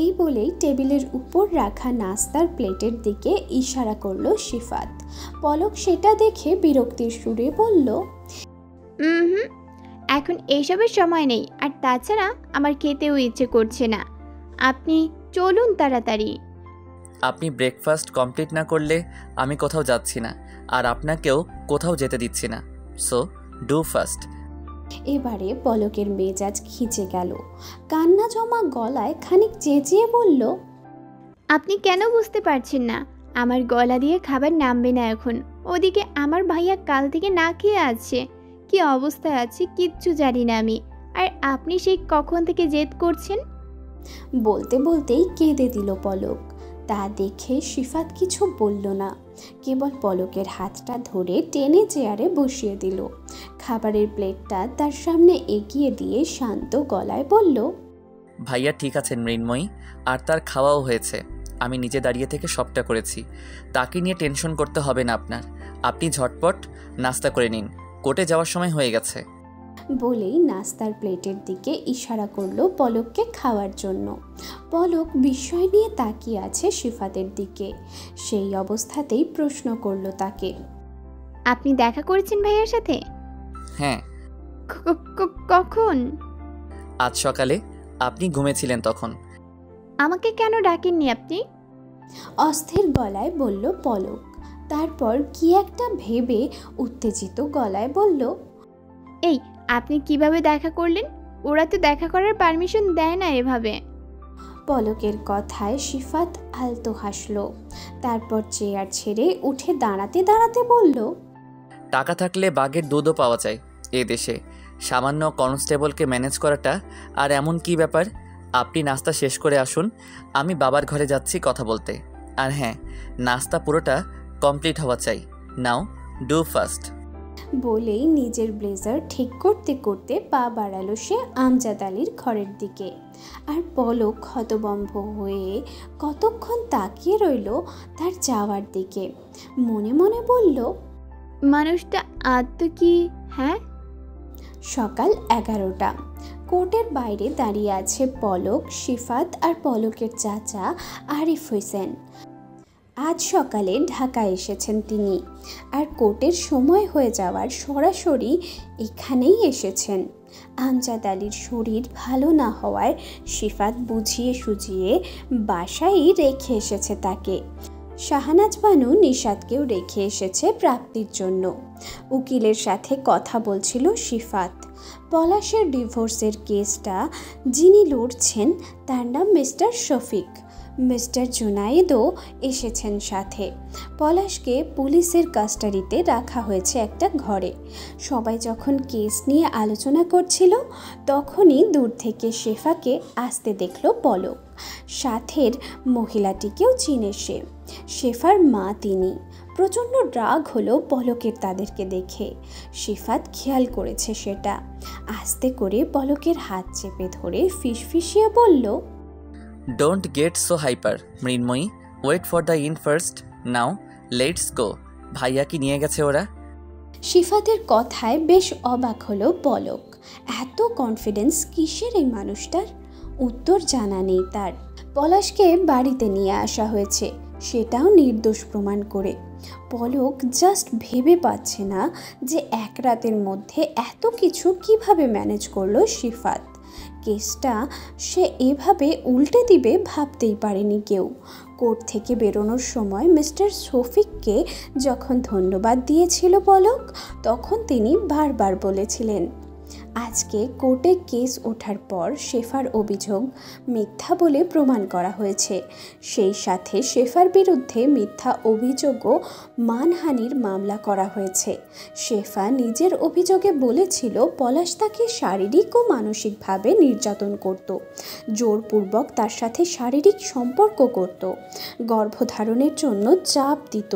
এই বলেই টেবিলের উপর রাখা নাস্তার প্লেটের দিকে ইশারা করলো সিফাত। পলক সেটা দেখে বিরক্তির সুরে বলল, এখন এইসবের সময় নেই, আর তাছাড়া আমার খেতেও ইচ্ছে করছে না। আপনি চলুন তাড়াতাড়ি। আপনি ব্রেকফাস্ট কমপ্লিট না করলে আমি কোথাও যাচ্ছি না, আর আপনাকেও কোথাও যেতে দিচ্ছি না। So do fast. এবারে পলকের মেজাজ খিচে গেল। কান্না জমা গলায় খানিক চেঁচিয়ে বলল, আপনি কেন বুঝতে পারছেন না? আমার গলা দিয়ে খাবার নামবে না এখন। ওদিকে আমার ভাইয়া কাল থেকে না খেয়ে আছে, কি অবস্থায় আছে কিচ্ছু জানি না আমি। আর আপনি সেই কখন থেকে জেদ করছেন? বলতে বলতেই কেঁদে দিল পলক। তা দেখে সিফাত কিছু বলল না, কেবল পলকের হাতটা ধরে টেনে চেয়ারে বসিয়ে দিল। খাবারের প্লেটটা তার সামনে এগিয়ে দিয়ে শান্ত গলায় বলল, ভাইয়া ঠিক আছেন মৃন্ময়ী, আর তার খাওয়াও হয়েছে। আমি নিজে দাঁড়িয়ে থেকে সবটা করেছি, তাকে নিয়ে টেনশন করতে হবে না আপনার। আপনি ঝটপট নাস্তা করে নিন, কোর্টে যাওয়ার সময় হয়ে গেছে। বলেই নাস্তার প্লেটের দিকে ইশারা করলো পলককে খাওয়ার জন্য। পলক বিস্ময় নিয়ে তাকিয়ে আছে সিফাতের দিকে। সেই অবস্থাতেই প্রশ্ন করলো তাকে, আপনি দেখা করেছেন ভাইয়ার সাথে? হ্যাঁ। কখন? আজ সকালে, আপনি ঘুমেছিলেন তখন। আমাকে কেন ডাকেননি আপনি? অস্থির গলায় বলল পলক। তারপর কি একটা ভেবে উত্তেজিত গলায় বলল, এই আপনি কিভাবে দেখা করলেন? ওরা তো দেখা করার পারমিশন দেয় না এভাবে। পলকের কথায় সিফাত আলতো হাসলো। তারপর চেয়ার ছেড়ে উঠে দাঁড়াতে দাঁড়াতে বলল, টাকা থাকলে বাঘের দুধও পাওয়া যায় এ দেশে। সামান্য কনস্টেবলকে ম্যানেজ করাটা আর এমন কি ব্যাপার? আপনি নাস্তা শেষ করে আসুন, আমি বাবার ঘরে যাচ্ছি কথা বলতে। আর হ্যাঁ, নাস্তা পুরোটা কমপ্লিট হওয়া চাই। নাও ডু ফাস্ট। বলেই নিজের ব্লেজার ঠিক করতে করতে পা বাড়ালো সে আমজাদ আলীর ঘরের দিকে। আর পলক হতবম্ব হয়ে কতক্ষণ তাকিয়ে রইল তার যাওয়ার দিকে। মনে মনে বলল, মানুষটা আত্ম কি? হ্যাঁ। সকাল 11টা। কোর্টের বাইরে দাঁড়িয়ে আছে পলক, সিফাত আর পলকের চাচা আরিফ হোসেন। আজ সকালে ঢাকা এসেছেন তিনি, আর কোর্টের সময় হয়ে যাওয়ার সরাসরি এখানেই এসেছেন। আমজাদ আলীর শরীর ভালো না হওয়ায় সিফাত বুঝিয়ে সুঝিয়ে বাসায় রেখে এসেছে তাকে। শাহানাজ বানু নিশাতকেও রেখে এসেছে প্রাপ্তির জন্য। উকিলের সাথে কথা বলছিল সিফাত। পলাশের ডিভোর্সের কেসটা যিনি লড়ছেন তার নাম মিস্টার শফিক। মিস্টার জুনায়েদও এসেছেন সাথে। পলাশকে পুলিশের কাস্টাডিতে রাখা হয়েছে একটা ঘরে। সবাই যখন কেস নিয়ে আলোচনা করছিল তখনই দূর থেকে শেফাকে আসতে দেখল পলক। সাথের মহিলাটিকেও চিনে সে। শেফার মা তিনি। প্রচণ্ড রাগ হলো পলকের তাদেরকে দেখে। শিফাত খেয়াল করেছে সেটা। আস্তে করে পলকের হাত চেপে ধরে ফিসফিসিয়ে বলল, don't get so hyper Mrinmoyee, wait for the in first, now let's go. ভাইয়া কি নিয়ে গেছে ওরা? শিফাতের কথায় বেশ অবাক হলো পলক। এত কনফিডেন্স কিসের এই মানুষটার? উত্তর জানা নেই তার। পলাশকে বাড়িতে নিয়ে আসা হয়েছে, সেটাও নির্দোষ প্রমাণ করে। পলক জাস্ট ভেবে পাচ্ছে না যে এক রাতের মধ্যে এত কিছু কিভাবে ম্যানেজ করলো শিফাত। কেসটা সে এভাবে উল্টে দিবে ভাবতেই পারেনি কেউ। কোর্ট থেকে বেরোনোর সময় মিস্টার শফিককে যখন ধন্যবাদ দিয়েছিল পলক, তখন তিনি বারবার বলেছিলেন আজকে কোর্টে কেস ওঠার পর শেফার অভিযোগ মিথ্যা বলে প্রমাণ করা হয়েছে। সেই সাথে শেফার বিরুদ্ধে মিথ্যা অভিযোগও মানহানির মামলা করা হয়েছে। শেফা নিজের অভিযোগে বলেছিল পলাশ তাকে শারীরিক ও মানসিকভাবে নির্যাতন করত, জোরপূর্বক তার সাথে শারীরিক সম্পর্ক করত, গর্ভধারণের জন্য চাপ দিত।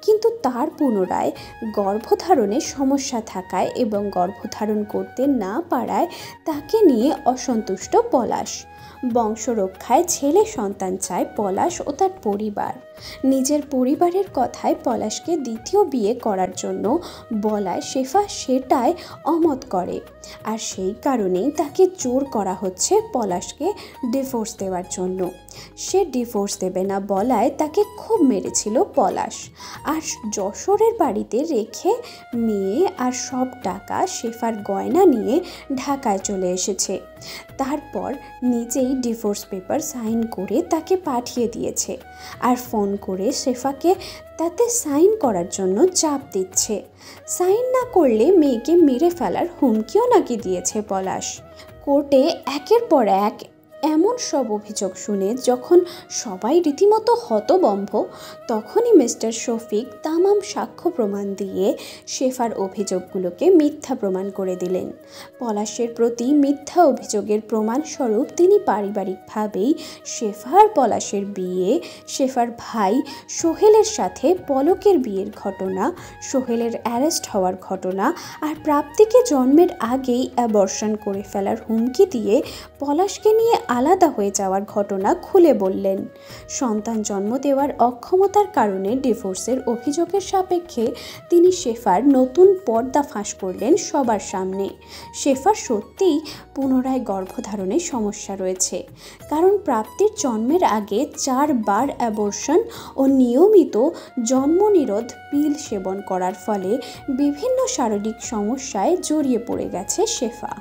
কিন্তু তার পুনরায় গর্ভধারণে সমস্যা থাকায় এবং গর্ভধারণ করতে না পারায় তাকে নিয়ে অসন্তুষ্ট পলাশ। বংশরক্ষায় ছেলে সন্তান চায় পলাশ ও তার পরিবার। নিজের পরিবারের কথায় পলাশকে দ্বিতীয় বিয়ে করার জন্য বলায় শেফা সেটাই অমত করে। আর সেই কারণেই তাকে জোর করা হচ্ছে পলাশকে ডিভোর্স দেওয়ার জন্য। সে ডিভোর্স দেবে না বলায় তাকে খুব মেরেছিল পলাশ। আর যশোরের বাড়িতে রেখে মেয়ে আর সব টাকা শেফার গয়না নিয়ে ঢাকায় চলে এসেছে। তারপর নিজেই ডিভোর্স পেপার সাইন করে তাকে পাঠিয়ে দিয়েছে। আর ফোন করে শেফাকে তাতে সাইন করার জন্য চাপ দিচ্ছে। সাইন না করলে মেয়েকে মেরে ফেলার হুমকিও নাকি দিয়েছে পলাশ। কোর্টে একের পর এক এমন সব অভিযোগ শুনে যখন সবাই রীতিমতো হতবম্ব, তখনই মিস্টার শফিক তামাম সাক্ষ্য প্রমাণ দিয়ে শেফার অভিযোগগুলোকে মিথ্যা প্রমাণ করে দিলেন। পলাশের প্রতি মিথ্যা অভিযোগের প্রমাণস্বরূপ তিনি পারিবারিকভাবেই শেফার পলাশের বিয়ে, শেফার ভাই সোহেলের সাথে পলকের বিয়ের ঘটনা, সোহেলের অ্যারেস্ট হওয়ার ঘটনা আর প্রাপ্তিকে জন্মের আগেই অ্যাবর্শন করে ফেলার হুমকি দিয়ে পলাশকে নিয়ে আলাদা হয়ে যাওয়ার ঘটনা খুলে বললেন। সন্তান জন্ম দেওয়ার অক্ষমতার কারণে ডিভোর্সের অভিযোগের সাপেক্ষে তিনি শেফার নতুন পর্দা ফাঁস করলেন সবার সামনে। শেফার সত্যিই পুনরায় গর্ভধারণের সমস্যা রয়েছে, কারণ প্রাপ্তির জন্মের আগে 4 বার অ্যাবর্শন ও নিয়মিত জন্মনিরোধ পিল সেবন করার ফলে বিভিন্ন শারীরিক সমস্যায় জড়িয়ে পড়ে গেছে শেফা।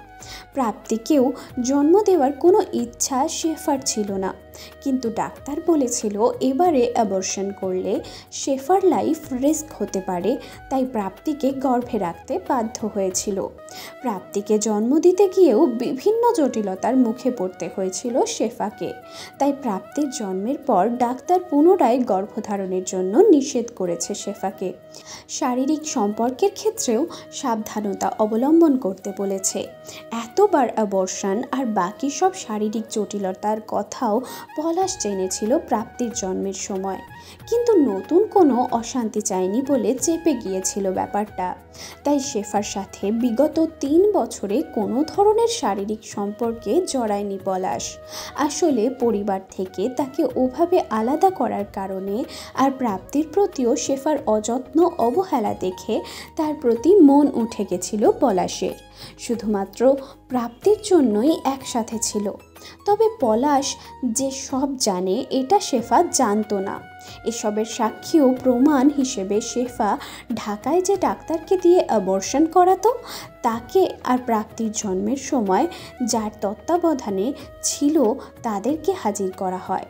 প্রাপ্তিকেও জন্ম দেওয়ার কোনো ইচ্ছা শেফার ছিল না, কিন্তু ডাক্তার বলেছিল এবারে অ্যাবর্শন করলে শেফার লাইফ রিস্ক হতে পারে, তাই প্রাপ্তিকে গর্ভে রাখতে বাধ্য হয়েছিল। প্রাপ্তিকে জন্ম দিতে গিয়েও বিভিন্ন জটিলতার মুখে পড়তে হয়েছিল শেফাকে, তাই প্রাপ্তির জন্মের পর ডাক্তার পুনরায় গর্ভধারণের জন্য নিষেধ করেছে শেফাকে। শারীরিক সম্পর্কের ক্ষেত্রেও সাবধানতা অবলম্বন করতে বলেছে। এতবার অ্যাবর্শন আর বাকি সব শারীরিক জটিলতার কথাও পলাশ জেনেছিল প্রাপ্তির জন্মের সময়, কিন্তু নতুন কোনো অশান্তি চায়নি বলে চেপে গিয়েছিল ব্যাপারটা। তাই শেফার সাথে বিগত 3 বছরে কোনো ধরনের শারীরিক সম্পর্কে জড়ায়নি পলাশ। আসলে পরিবার থেকে তাকে ওভাবে আলাদা করার কারণে আর প্রাপ্তির প্রতিও শেফার অযত্ন অবহেলা দেখে তার প্রতি মন উঠে গেছিল পলাশের। শুধুমাত্র প্রাপ্তির জন্যই একসাথে ছিল। তবে পলাশ যে সব জানে এটা শেফা জানতো না। এসবের সাক্ষী ও প্রমাণ হিসেবে শেফা ঢাকায় যে ডাক্তারকে দিয়ে অ্যাবর্শন করাতো তাকে আর প্রাপ্তির জন্মের সময় যার তত্ত্বাবধানে ছিল তাদেরকে হাজির করা হয়,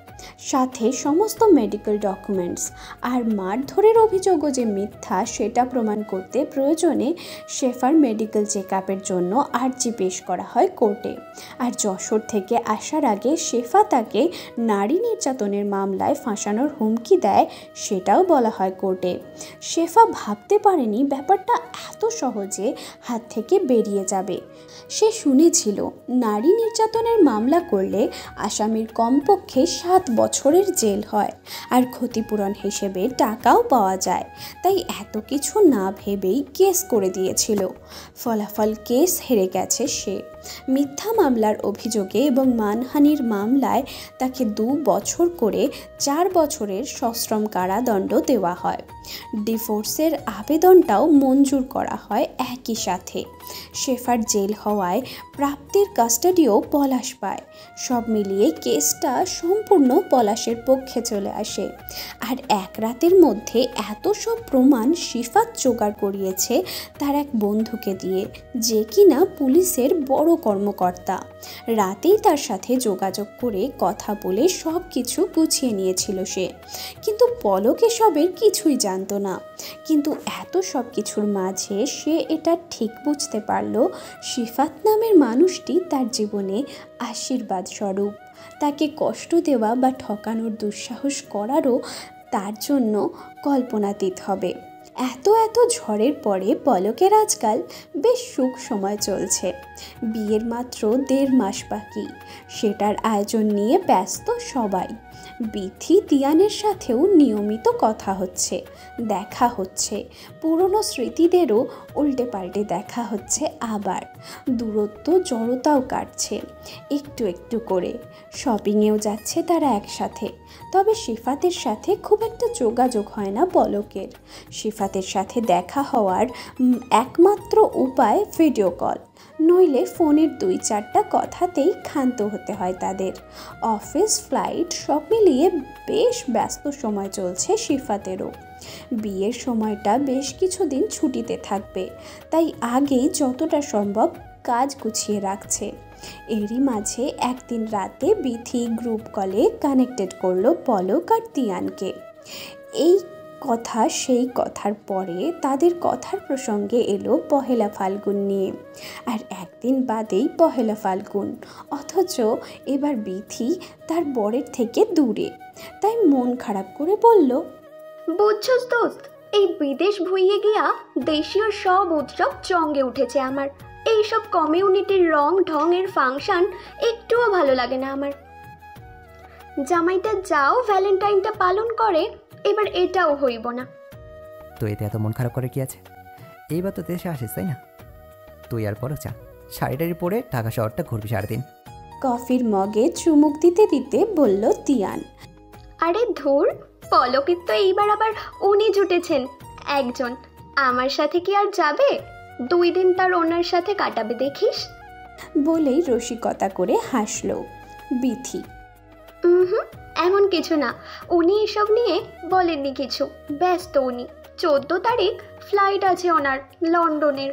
সাথে সমস্ত মেডিকেল ডকুমেন্টস। আর মারধরের অভিযোগও যে মিথ্যা সেটা প্রমাণ করতে প্রয়োজনে শেফার মেডিকেল চেকআপের জন্য আর্জি পেশ করা হয় কোর্টে। আর যশোর থেকে আসার আগে শেফা তাকে নারী নির্যাতনের মামলায় ফাঁসানোর হুমকি দেয়, সেটাও বলা হয় কোর্টে। শেফা ভাবতে পারেনি ব্যাপারটা এত সহজে হাত থেকে থেকে বেরিয়ে যাবে। সে শুনেছিল নারী নির্যাতনের মামলা করলে আসামির কমপক্ষে 7 বছরের জেল হয় আর ক্ষতিপূরণ হিসেবে টাকাও পাওয়া যায়। তাই এত কিছু না ভেবেই কেস করে দিয়েছিল। ফলাফল কেস হেরে গেছে সে। মিথ্যা মামলার অভিযোগে এবং মানহানির মামলায় তাকে 2 বছর করে 4 বছরের সশ্রম কারাদণ্ড দেওয়া হয়। ডিভোর্সের আবেদনটাও মঞ্জুর করা হয় একই সাথে। শেফার জেল হওয়ায় প্রাপ্তির কাস্টাডিও পলাশ পায়। সব মিলিয়ে কেসটা সম্পূর্ণ পলাশের পক্ষে চলে আসে। আর এক রাতের মধ্যে এত সব প্রমাণ শিফাত জোগাড় করিয়েছে তার এক বন্ধুকে দিয়ে, যে কিনা পুলিশের বড় কর্মকর্তা। রাতেই তার সাথে যোগাযোগ করে কথা বলে সব কিছু গুছিয়ে নিয়েছিল সে। কিন্তু পলক এসবের কিছুই জানতো না। কিন্তু এত সব কিছুর মাঝে সে এটা ঠিক বুঝতে পারল, শিফাত নামের মানুষটি তার জীবনে আশীর্বাদ স্বরূপ। তাকে কষ্ট দেওয়া বা ঠকানোর দুঃসাহস করারও তার জন্য কল্পনাতীত হবে। এত ঝড়ের পরে পলকের আজকাল বেশ সুখ সময় চলছে। বিয়ের মাত্র 1.5 মাস বাকি। সেটার আয়োজন নিয়ে ব্যস্ত সবাই। বিথি তিয়ানের সাথেও নিয়মিত কথা হচ্ছে, দেখা হচ্ছে। পুরনো স্মৃতিদেরও উল্টে পাল্টে দেখা হচ্ছে। আবার দূরত্ব জড়তাও কাটছে একটু একটু করে। শপিংয়েও যাচ্ছে তারা একসাথে। তবে শিফাতের সাথে খুব একটা যোগাযোগ হয় না পলকের। শিফাতের সাথে দেখা হওয়ার একমাত্র উপায় ভিডিও কল, নইলে ফোনের 2-4টা কথাতেই ক্ষান্ত হতে হয় তাদের। অফিস, ফ্লাইট সব মিলিয়ে বেশ ব্যস্ত সময় চলছে শিফাতেরও। বিয়ের সময়টা বেশ কিছুদিন ছুটিতে থাকবে, তাই আগেই যতটা সম্ভব কাজ গুছিয়ে রাখছে। এরই মাঝে একদিন রাতে বিথি গ্রুপ কলে কানেক্টেড করলো পলক আর তিয়ানকে। এই কথা সেই কথার পরে তাদের কথার প্রসঙ্গে এলো পহেলা ফাল্গুন নিয়ে। আর একদিন বাদেই পহেলা ফাল্গুন, অথচ এবার বিথি তার বরের থেকে দূরে। তাই মন খারাপ করে বলল, বুঝছস দোস্ত, এই বিদেশ ভুইয়ে গিয়া দেশীয় সব উৎসব চঙ্গে উঠেছে আমার। এইসব কমিউনিটির রং ঢঙের ফাংশন একটুও ভালো লাগে না আমার। জামাইটা যাও ভ্যালেন্টাইনটা পালন করে, এবার এটাও হইব না। তো এতে এত মন খারাপ করে কি আছে? এইবার তো দেশে আসিস, তাই না? তুই আর পরক চা, শাড়িটারি পরে ঢাকা শহরটা ঘুরবি সারাদিন। কফির মগে চুমুক দিতে দিতে বলল তিয়ান। আরে ধুর, পলকের তো এইবার আবার উনি জুটেছেন একজন। আমার সাথে কি আর যাবে? 2 দিন তার ওনার সাথে কাটাবে দেখিস। বলেই রসিকতা করে হাসলো বিথি। এমন কিছু না, উনি এসব নিয়ে বলেননি কিছু। ব্যস্ত উনি। 14 তারিখ ফ্লাইট আছে ওনার লন্ডনের।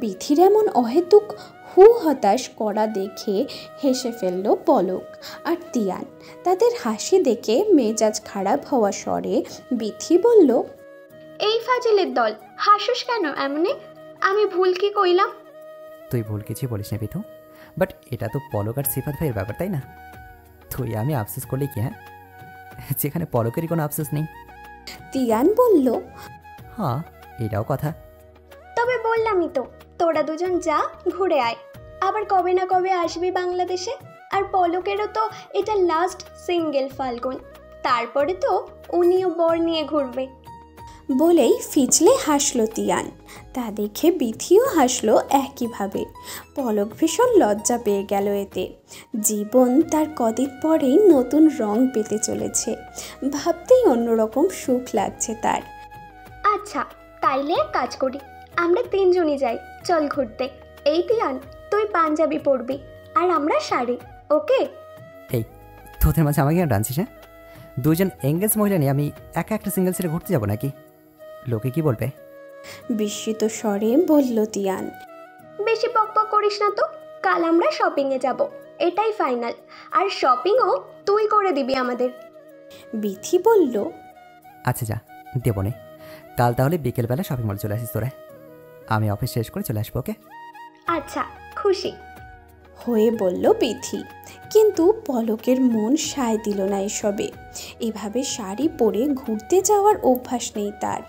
বিথির এমন অহেতুক হতাশ করা দেখে হেসে ফেলল পলক আর তিয়ান। তাদের হাসি দেখে মেজাজ খারাপ হওয়া স্বরে বিথি বলল, এই ফাজিলের দল, হাসুস কেন এমনে? আমি ভুল কি কইলাম? তুই ভুল কিছু বলিস না বিথু, বাট এটা তো পলক আর সিফাত ভাইয়ের ব্যাপার, তাই না? তুই আমি আফসোস করলে কি, হ্যাঁ, যেখানে পলকেরই কোনো আফসোস নেই। তিয়ান বলল, হ্যাঁ এটাও কথা। তবে বললামই তো, তোরা দুজন যা ঘুরে আয়। আবার কবে না কবে আসবি বাংলাদেশে। আর পলকেরও তো এটা লাস্ট সিঙ্গেল ফাল্গুন, তারপরে তো উনিও বর নিয়ে ঘুরবে। বলেই ফিচলে হাসলো তিয়ান। তা দেখে বিথিও হাসলো একইভাবে। পলক ভীষণ লজ্জা পেয়ে গেল এতে। জীবন তার কদিন পরেই নতুন রং পেতে চলেছে, ভাবতেই অন্যরকম সুখ লাগছে তার। আচ্ছা তাইলে কাজ করি, আমরা 3 জনই যাই, চল ঘুরতে। এই তিয়ান, তুই পাঞ্জাবি পরবি আর আমরা শাড়ি, ওকে? এই তোদের মাঝে আমাকে কেন টানছিস? হ্যাঁ, 2 জন এঙ্গেজ মহিলা নিয়ে আমি একা একটা সিঙ্গেল ছেড়ে ঘুরতে যাবো নাকি? লোকে কি বলবে? বিস্মিত স্বরে বলল তিয়ান। বেশি বকবক করিস না তো। কাল আমরা শপিংয়ে যাব, এটাই ফাইনাল। আর শপিংও তুই করে দিবি আমাদের। বিথি বলল, আচ্ছা যা, দেবো নে। কাল তাহলে বিকেলবেলা শপিং মল চলে আসিস তোরা। আমি অফিস শেষ করে চলে আসবো, ওকে? আচ্ছা, খুশি। হয়ে বলল বিথি। কিন্তু পলকের মন সায় দিল না এসবে। এভাবে শাড়ি পরে ঘুরতে যাওয়ার অভ্যাস নেই তার।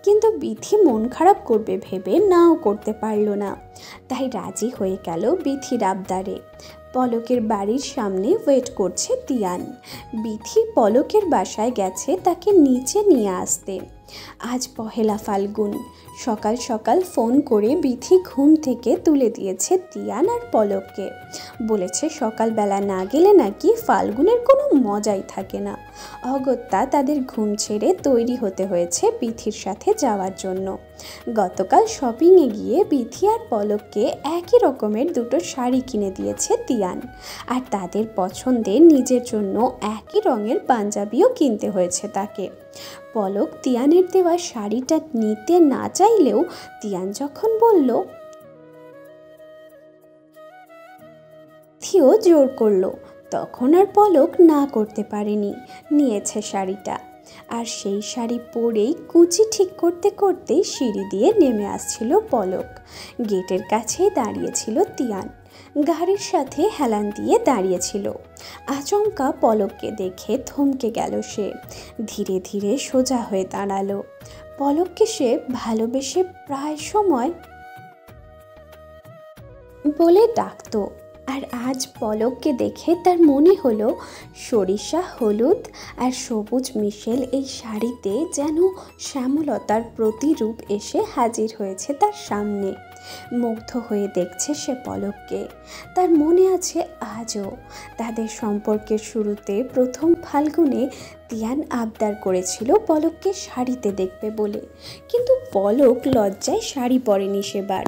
কিন্তু বিথি মন খারাপ করবে ভেবে নাও করতে পারল না। তাই রাজি হয়ে গেল বিথির আবদারে। পলকের বাড়ির সামনে ওয়েট করছে তিয়ান। বিথি পলকের বাসায় গেছে তাকে নিচে নিয়ে আসতে। আজ পহেলা ফাল্গুন। সকাল সকাল ফোন করে বিথি ঘুম থেকে তুলে দিয়েছে তিয়ান আর পলককে। বলেছে সকালবেলা না গেলে নাকি ফাল্গুনের কোনো মজাই থাকে না। অগত্যা তাদের ঘুম ছেড়ে তৈরি হতে হয়েছে বিথির সাথে যাওয়ার জন্য। গতকাল শপিংয়ে গিয়ে বিথি আর পলককে একই রকমের দুটো শাড়ি কিনে দিয়েছে তিয়ান। আর তাদের পছন্দের নিজের জন্য একই রঙের পাঞ্জাবিও কিনতে হয়েছে তাকে। পলক তিয়ানের দেওয়া শাড়িটা নিতে না চাইলেও তিয়ান যখন বলল, থিও জোর করলো, তখন আর পলক না করতে পারেনি, নিয়েছে শাড়িটা। আর সেই শাড়ি পরেই কুচি ঠিক করতে করতে সিঁড়ি দিয়ে নেমে আসছিল পলক। গেটের কাছেই দাঁড়িয়েছিল তিয়ান, গাড়ির সাথে হেলান দিয়ে দাঁড়িয়েছিল। আচমকা পলককে দেখে থমকে গেল সে। ধীরে ধীরে সোজা হয়ে দাঁড়ালো। পলককে সে ভালোবেসে প্রায় সময় বলে ডাকতো। আর আজ পলককে দেখে তার মনে হলো সরিষা, হলুদ আর সবুজ মিশেল এই শাড়িতে যেন শ্যামলতার প্রতিরূপ এসে হাজির হয়েছে তার সামনে। মুগ্ধ হয়ে দেখছে সে পলককে। তার মনে আছে আজও তাদের সম্পর্কের শুরুতে প্রথম ফাল্গুনে তিয়ান আবদার করেছিল পলককে শাড়িতে দেখবে বলে। কিন্তু পলক লজ্জায় শাড়ি পরেনি সেবার।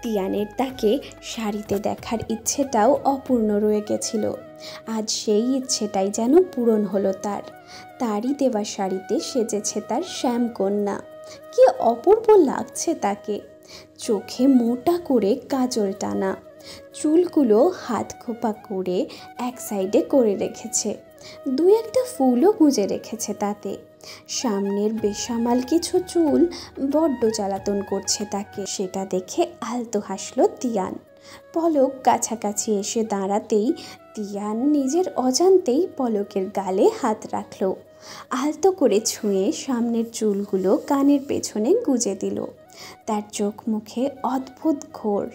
তিয়ানের তাকে শাড়িতে দেখার ইচ্ছেটাও অপূর্ণ রয়ে গেছিল। আজ সেই ইচ্ছেটাই যেন পূরণ হলো তার। তারই দেওয়া শাড়িতে সেজেছে তার শ্যামকন্যা। কি অপূর্ব লাগছে তাকে। চোখে মোটা করে কাজল টানা, চুলগুলো হাত খোপা করে এক সাইডে করে রেখেছে, দুই একটা ফুলও গুঁজে রেখেছে তাতে। সামনের বেসামাল কিছু চুল বড্ড জ্বালাতন করছে তাকে। সেটা দেখে আলতো হাসল তিয়ান। পলক কাছাকাছি এসে দাঁড়াতেই তিয়ান নিজের অজান্তেই পলকের গালে হাত রাখল। আলতো করে ছুঁয়ে সামনের চুলগুলো কানের পেছনে গুঁজে দিল। তার চোখ মুখে অদ্ভুত ঘোর,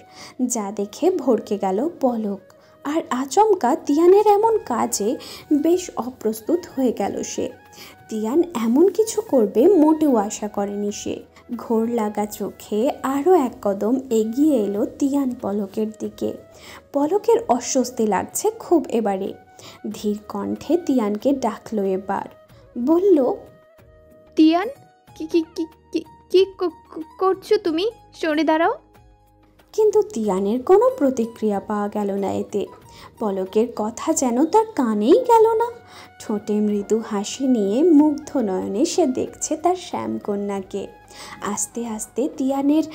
যা দেখে ভড়কে গেল পলক। আর আচমকা তিয়ানের এমন কাজে বেশ অপ্রস্তুত হয়ে গেল সে। তিয়ান এমন কিছু করবে মোটেও আশা করেনি সে। ঘোর লাগা চোখে আরও এক কদম এগিয়ে এলো তিয়ান পলকের দিকে। পলকের অস্বস্তি লাগছে খুব এবারে। ধীর কণ্ঠে তিয়ানকে ডাকলো এবার। বলল, তিয়ান, কি কি কি কি কি করছো তুমি? সরে দাঁড়াও। কিন্তু তিয়ানের কোনো প্রতিক্রিয়া পাওয়া গেল না এতে। পলকের কথা যেন তার কানেই গেল না। ঠোঁটে মৃদু হাসি নিয়ে মুগ্ধ নয়নে সে দেখছে তার শ্যামকন্যাকে। আস্তে আস্তে তিয়ানের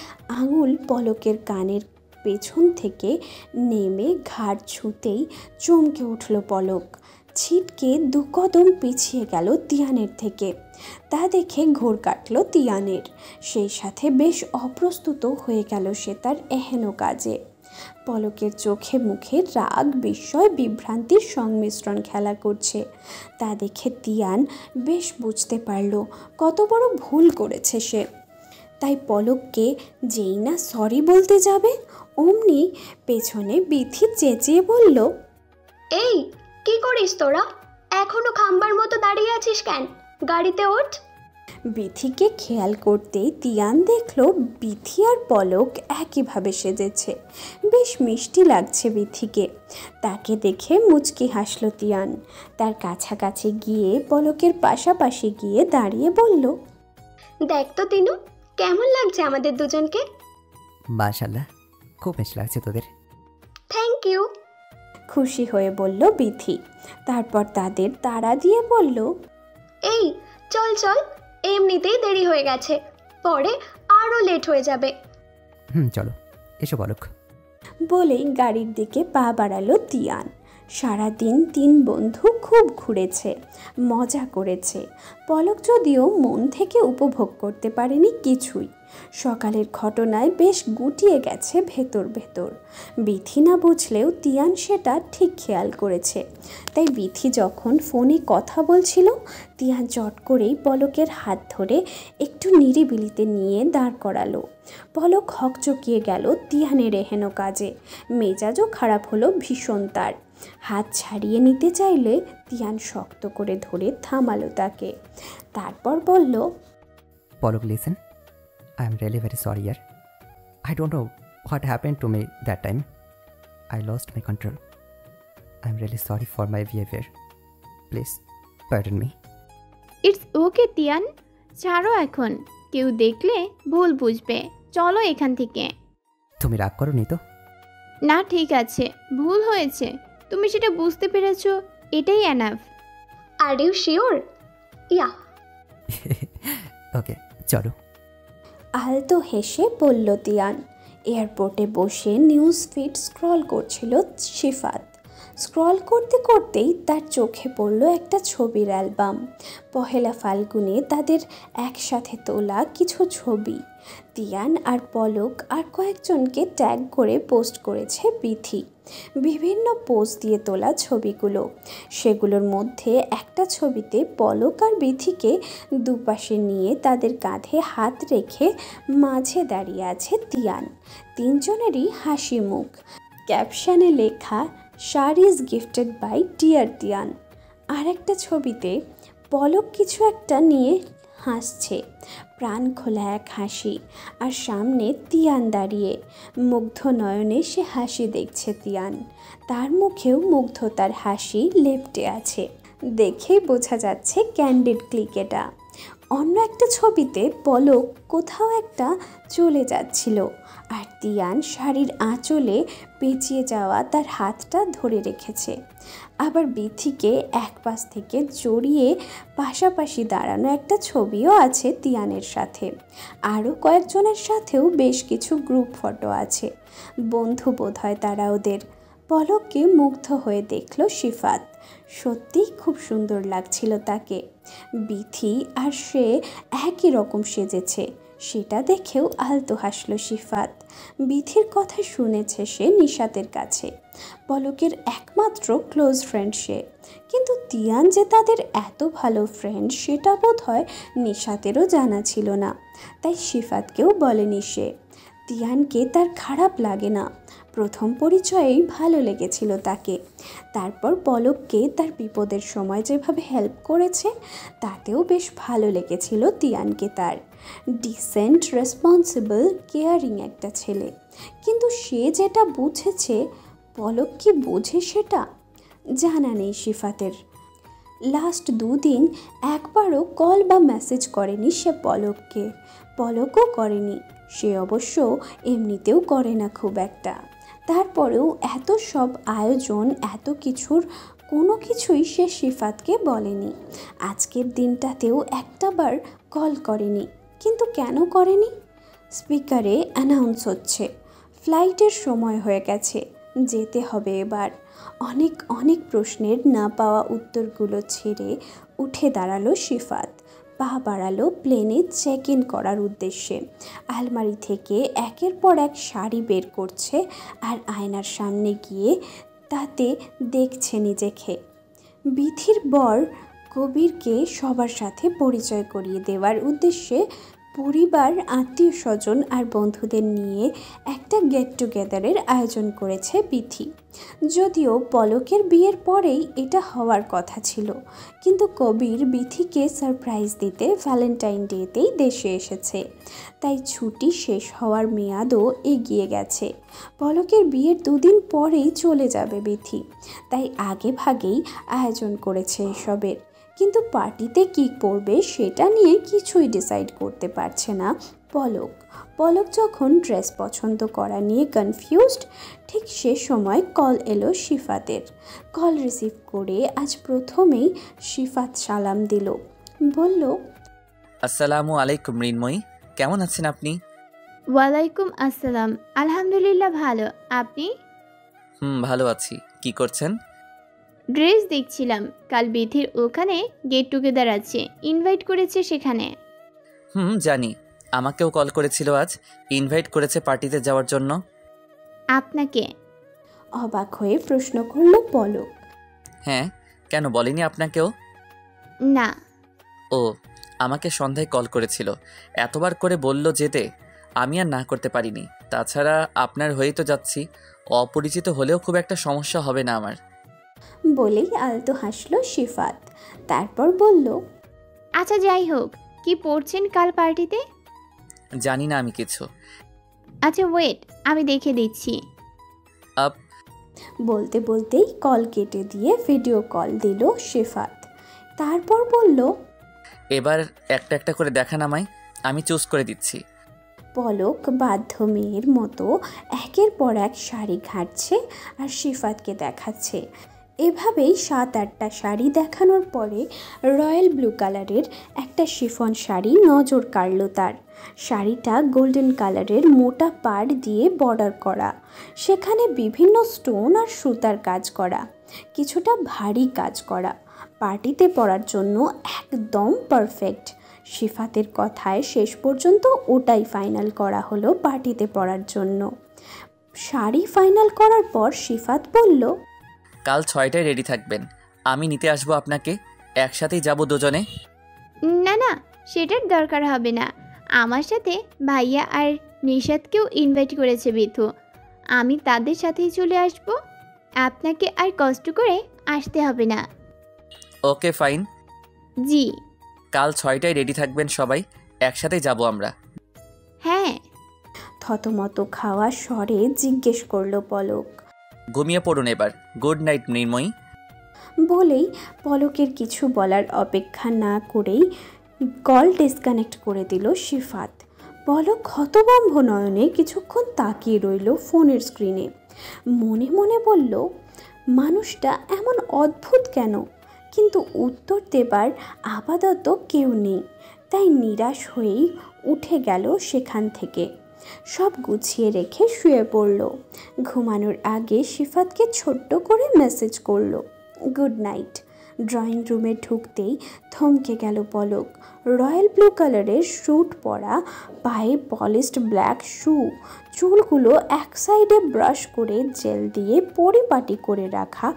আঙুল পলকের কানের পেছন থেকে নেমে ঘাড় ছুঁতেই চমকে উঠল পলক। ছিটকে দু কদম পিছিয়ে গেল তিয়ানের থেকে। তা দেখে ঘোর কাটল তিয়ানের। সেই সাথে বেশ অপ্রস্তুত হয়ে গেল সে তার এহেন কাজে। পলকের চোখে মুখে রাগ, বিস্ময়, বিভ্রান্তির সংমিশ্রণ খেলা করছে। তা দেখে তিয়ান বেশ বুঝতে পারল কত বড় ভুল করেছে সে। তাই পলককে যেই না সরি বলতে যাবে অমনি পেছনে বিথি চেঁচিয়ে বলল, এই কি করিস তোরা? এখনো খাম্বার মতো দাঁড়িয়ে আছিস কেন? গাড়িতে ওঠ। বিথিকে খেয়াল করতেই তিয়ান দেখল বিথি আর পলক একইভাবে সেজেছে। বেশ মিষ্টি লাগছে বিথিকে। তাকে দেখে মুচকি হাসল তিয়ান। তার কাছাকাছি গিয়ে পলকের পাশাপাশি গিয়ে দাঁড়িয়ে বলল, দেখ তো তিনু, কেমন লাগছে আমাদের দুজনকে? মাশাআল্লাহ, খুব মিষ্টি লাগছে তোদের। Thank you. খুশি হয়ে বলল বিথি। তারপর তাদের তাড়া দিয়ে বলল, এই চল চল, এমনিতেই দেরি হয়ে গেছে, পরে আরও লেট হয়ে যাবে। চলো এসো পলক। বলেই গাড়ির দিকে পা বাড়ালো তিয়ান। সারাদিন তিন বন্ধু খুব ঘুরেছে, মজা করেছে। পলক যদিও মন থেকে উপভোগ করতে পারেনি কিছুই। সকালের ঘটনায় বেশ গুটিয়ে গেছে ভেতর ভেতর। বিথি না বুঝলেও তিয়ান সেটা ঠিক খেয়াল করেছে। তাই বিথি যখন ফোনে কথা বলছিল, তিয়ান চট করেই পলকের হাত ধরে একটু নিরিবিলিতে নিয়ে দাঁড় করালো। পলক হকচকিয়ে গেল তিয়ানের এহেন কাজে। মেজাজও খারাপ হলো ভীষণ তার। হাত ছাড়িয়ে নিতে চাইলে তিয়ান শক্ত করে ধরে থামালো তাকে। তারপর বলল, পলক listen, I am really very sorry yaar. I don't know what happened to me that time. I lost my control. I am really sorry for my behavior. Please pardon me. It's okay Tian, ছাড়ো এখন। কেউ দেখলে ভুল বুঝবে। চলো এখান থেকে। তুমি রাগ করোনি তো? না, ঠিক আছে, ভুল হয়েছে। তুমি সেটা বুঝতে পেরেছো, এটাই এনাফ। Are you sure? ইয়া। ওকে চলো। আলতো হেসে বলল তিয়ান। এয়ারপোর্টে বসে নিউজ ফিড স্ক্রল করছিল শিফাত। স্ক্রল করতে করতেই তার চোখে পড়ল একটা ছবির অ্যালবাম। পহেলা ফাল্গুনে তাদের একসাথে তোলা কিছু ছবি। তিয়ান আর পলক আর কয়েকজনকে ট্যাগ করে পোস্ট করেছে বিথি। বিভিন্ন পোজ দিয়ে তোলা ছবিগুলো। সেগুলোর মধ্যে একটা ছবিতে পলক আর বিথিকে দুপাশে নিয়ে তাদের কাঁধে হাত রেখে মাঝে দাঁড়িয়ে আছে তিয়ান। তিনজনেরই হাসি মুখ। ক্যাপশনে লেখা, শার is gifted by dear Tian. আর একটা ছবিতে পলক কিছু একটা নিয়ে হাসছে, প্রাণ খোলা এক হাসি। আর সামনে তিয়ান দাঁড়িয়ে মুগ্ধ নয়নে সে হাসি দেখছে তিয়ান। তার মুখেও মুগ্ধতার হাসি লেপ্টে আছে। দেখেই বোঝা যাচ্ছে ক্যান্ডিড ক্লিক এটা। অন্য একটা ছবিতে পলক কোথাও একটা চলে যাচ্ছিল, আর তিয়ান শাড়ির আঁচলে পেঁচিয়ে যাওয়া তার হাতটা ধরে রেখেছে। আবার বিথিকে এক পাশ থেকে জড়িয়ে পাশাপাশি দাঁড়ানো একটা ছবিও আছে তিয়ানের সাথে। আরও কয়েকজনের সাথেও বেশ কিছু গ্রুপ ফটো আছে। বন্ধু বোধ হয় তারা ওদের। পলককে মুগ্ধ হয়ে দেখল শিফাত। সত্যিই খুব সুন্দর লাগছিল তাকে। বিথি আর সে একই রকম সেজেছে, সেটা দেখেও আলতো হাসল শিফাত। বিথির কথা শুনেছে সে নিশাতের কাছে। পলকের একমাত্র ক্লোজ ফ্রেন্ড সে। কিন্তু তিয়ান যে তাদের এত ভালো ফ্রেন্ড সেটা বোধ হয় নিশাতেরও জানা ছিল না। তাই শিফাতকেও বলেনি সে। তিয়ানকে তার খারাপ লাগে না। প্রথম পরিচয়েই ভালো লেগেছিল তাকে। তারপর পলককে তার বিপদের সময় যেভাবে হেল্প করেছে তাতেও বেশ ভালো লেগেছিল তিয়ানকে তার। ডিসেন্ট, রেসপন্সিবল, কেয়ারিং একটা ছেলে। কিন্তু সে যেটা বুঝেছে পলক কি বোঝে সেটা জানা নেই শিফাতের। লাস্ট 2 দিন একবারও কল বা মেসেজ করেনি সে পলককে। পলকও করেনি। সে অবশ্য এমনিতেও করে না খুব একটা। তারপরেও এত সব আয়োজন, এত কিছুর কোনো কিছুই সে শিফাতকে বলেনি। আজকের দিনটাতেও একটাবার কল করেনি। কিন্তু কেন করেনি? স্পিকারে অ্যানাউন্স হচ্ছে ফ্লাইটের সময় হয়ে গেছে, যেতে হবে এবার। অনেক অনেক প্রশ্নের না পাওয়া উত্তরগুলো ছেড়ে উঠে দাঁড়ালো শিফাত। পা বাড়ালো প্লেনে চেক ইন করার উদ্দেশ্যে। আলমারি থেকে একের পর এক শাড়ি বের করছে আর আয়নার সামনে গিয়ে তাতে দেখছে নিজেকে। বিথির বর কবিরকে সবার সাথে পরিচয় করিয়ে দেওয়ার উদ্দেশ্যে পরিবার, আত্মীয় স্বজন আর বন্ধুদের নিয়ে একটা গেট টুগেদারের আয়োজন করেছে বিথি। যদিও পলকের বিয়ের পরেই এটা হওয়ার কথা ছিল, কিন্তু কবির বিথিকে সারপ্রাইজ দিতে ভ্যালেন্টাইন ডেতেই দেশে এসেছে। তাই ছুটি শেষ হওয়ার মেয়াদও এগিয়ে গেছে। পলকের বিয়ের 2 দিন পরেই চলে যাবে বিথি। তাই আগে ভাগেই আয়োজন করেছে এসবের। কিন্তু পার্টিতে কী করবে সেটা নিয়ে কিছুই ডিসাইড করতে পারছে না পলক। পলক যখন ড্রেস পছন্দ করা নিয়ে কনফিউজড, ঠিক সে সময় কল এলো শিফাতের। কল রিসিভ করে আজ প্রথমেই শিফাত সালাম দিল। বলল, আসসালামু আলাইকুম মৃন্ময়ী, কেমন আছেন আপনি? ওয়ালাইকুম আসসালাম, আলহামদুলিল্লাহ ভালো। আপনি? ভালো আছি। কি করছেন? ড্রেস দেখছিলাম, কাল বিথির ওখানে গেট টুগেদার আছে, ইনভাইট করেছে সেখানে। জানি, আমাকেও কল করেছিল আজ, ইনভাইট করেছে পার্টিতে যাওয়ার জন্য। আপনাকে? অবাক হয়ে প্রশ্ন করল পলক। হ্যাঁ, কেন বলেনি আপনাকেও? না। ও, আমাকে সন্ধ্যায় কল করেছিল, এতবার করে বলল যেতে, আমি আর না করতে পারিনি। তাছাড়া আপনার হয়েই তো যাচ্ছি, অপরিচিত হলেও খুব একটা সমস্যা হবে না আমার। বলেই আলতো হাসলো শিফাত, তারপর বলল, আচ্ছা যাই হোক, কি পড়ছেন কাল পার্টিতে? জানি না আমি কিছু। আচ্ছা ওয়েট, আমি দেখে দিচ্ছি। বলতে বলতেই কল কেটে দিয়ে ভিডিও কল দিল শিফাত, তারপর বলল, এবার একটা একটা করে দেখান আমায়, আমি চুজ করে দিচ্ছি। পলক বাধ্য মেয়ের মতো একের পর এক শাড়ি ঘাঁটছে আর শিফাতকে দেখাচ্ছে। এভাবেই 7-8টা শাড়ি দেখানোর পরে রয়্যাল ব্লু কালারের একটা শিফন শাড়ি নজর কাড়ল তার। শাড়িটা গোল্ডেন কালারের মোটা পাড় দিয়ে বর্ডার করা, সেখানে বিভিন্ন স্টোন আর সুতার কাজ করা, কিছুটা ভারী কাজ করা, পার্টিতে পরার জন্য একদম পারফেক্ট। শিফাতের কথায় শেষ পর্যন্ত ওটাই ফাইনাল করা হলো পার্টিতে পরার জন্য। শাড়ি ফাইনাল করার পর শিফাত বলল, কাল 6টায় রেডি থাকবেন, আমি নিতে আসবো আপনাকে, একসাথেই যাব দুজনে। না না, সেটার দরকার হবে না, আমার সাথে ভাইয়া আর নিশাদকেও ইনভাইট করেছে বিথু, আমি তাদের সাথেই চলে আসব, আপনাকে আর কষ্ট করে আসতে হবে না। Okay fine. জি। কাল 6টায় রেডি থাকবেন সবাই, একসাথেই যাব আমরা। হ্যাঁ। থতমত খাওয়া স্বরে জিজ্ঞেস করলো পলক। ঘুমিয়ে পড়ুন এবার, গুড নাইট মৃন্ময়ী। বলেই পলকের কিছু বলার অপেক্ষা না করেই কল ডিসকানেক্ট করে দিল শিফাত। পলক হতভম্ব নয়নে কিছুক্ষণ তাকিয়ে রইল ফোনের স্ক্রিনে, মনে মনে বলল, মানুষটা এমন অদ্ভুত কেন? কিন্তু উত্তর দেবার আপাতত কেউ নেই, তাই নিরাশ হয়েই উঠে গেল সেখান থেকে। সব গুছিয়ে রেখে শুয়ে পড়ল। ঘুমানোর আগে শিফাতকে ছোট্ট করে মেসেজ করলো, গুড নাইট। ড্রয়িং রুমে ঢুকতেই থমকে গেল পলক। রয়্যাল ব্লু কালারের স্যুট পরা, পায়ে পলিশড ব্ল্যাক শু, চুলগুলো এক সাইডে ব্রাশ করে জেল দিয়ে পরিপাটি করে রাখা,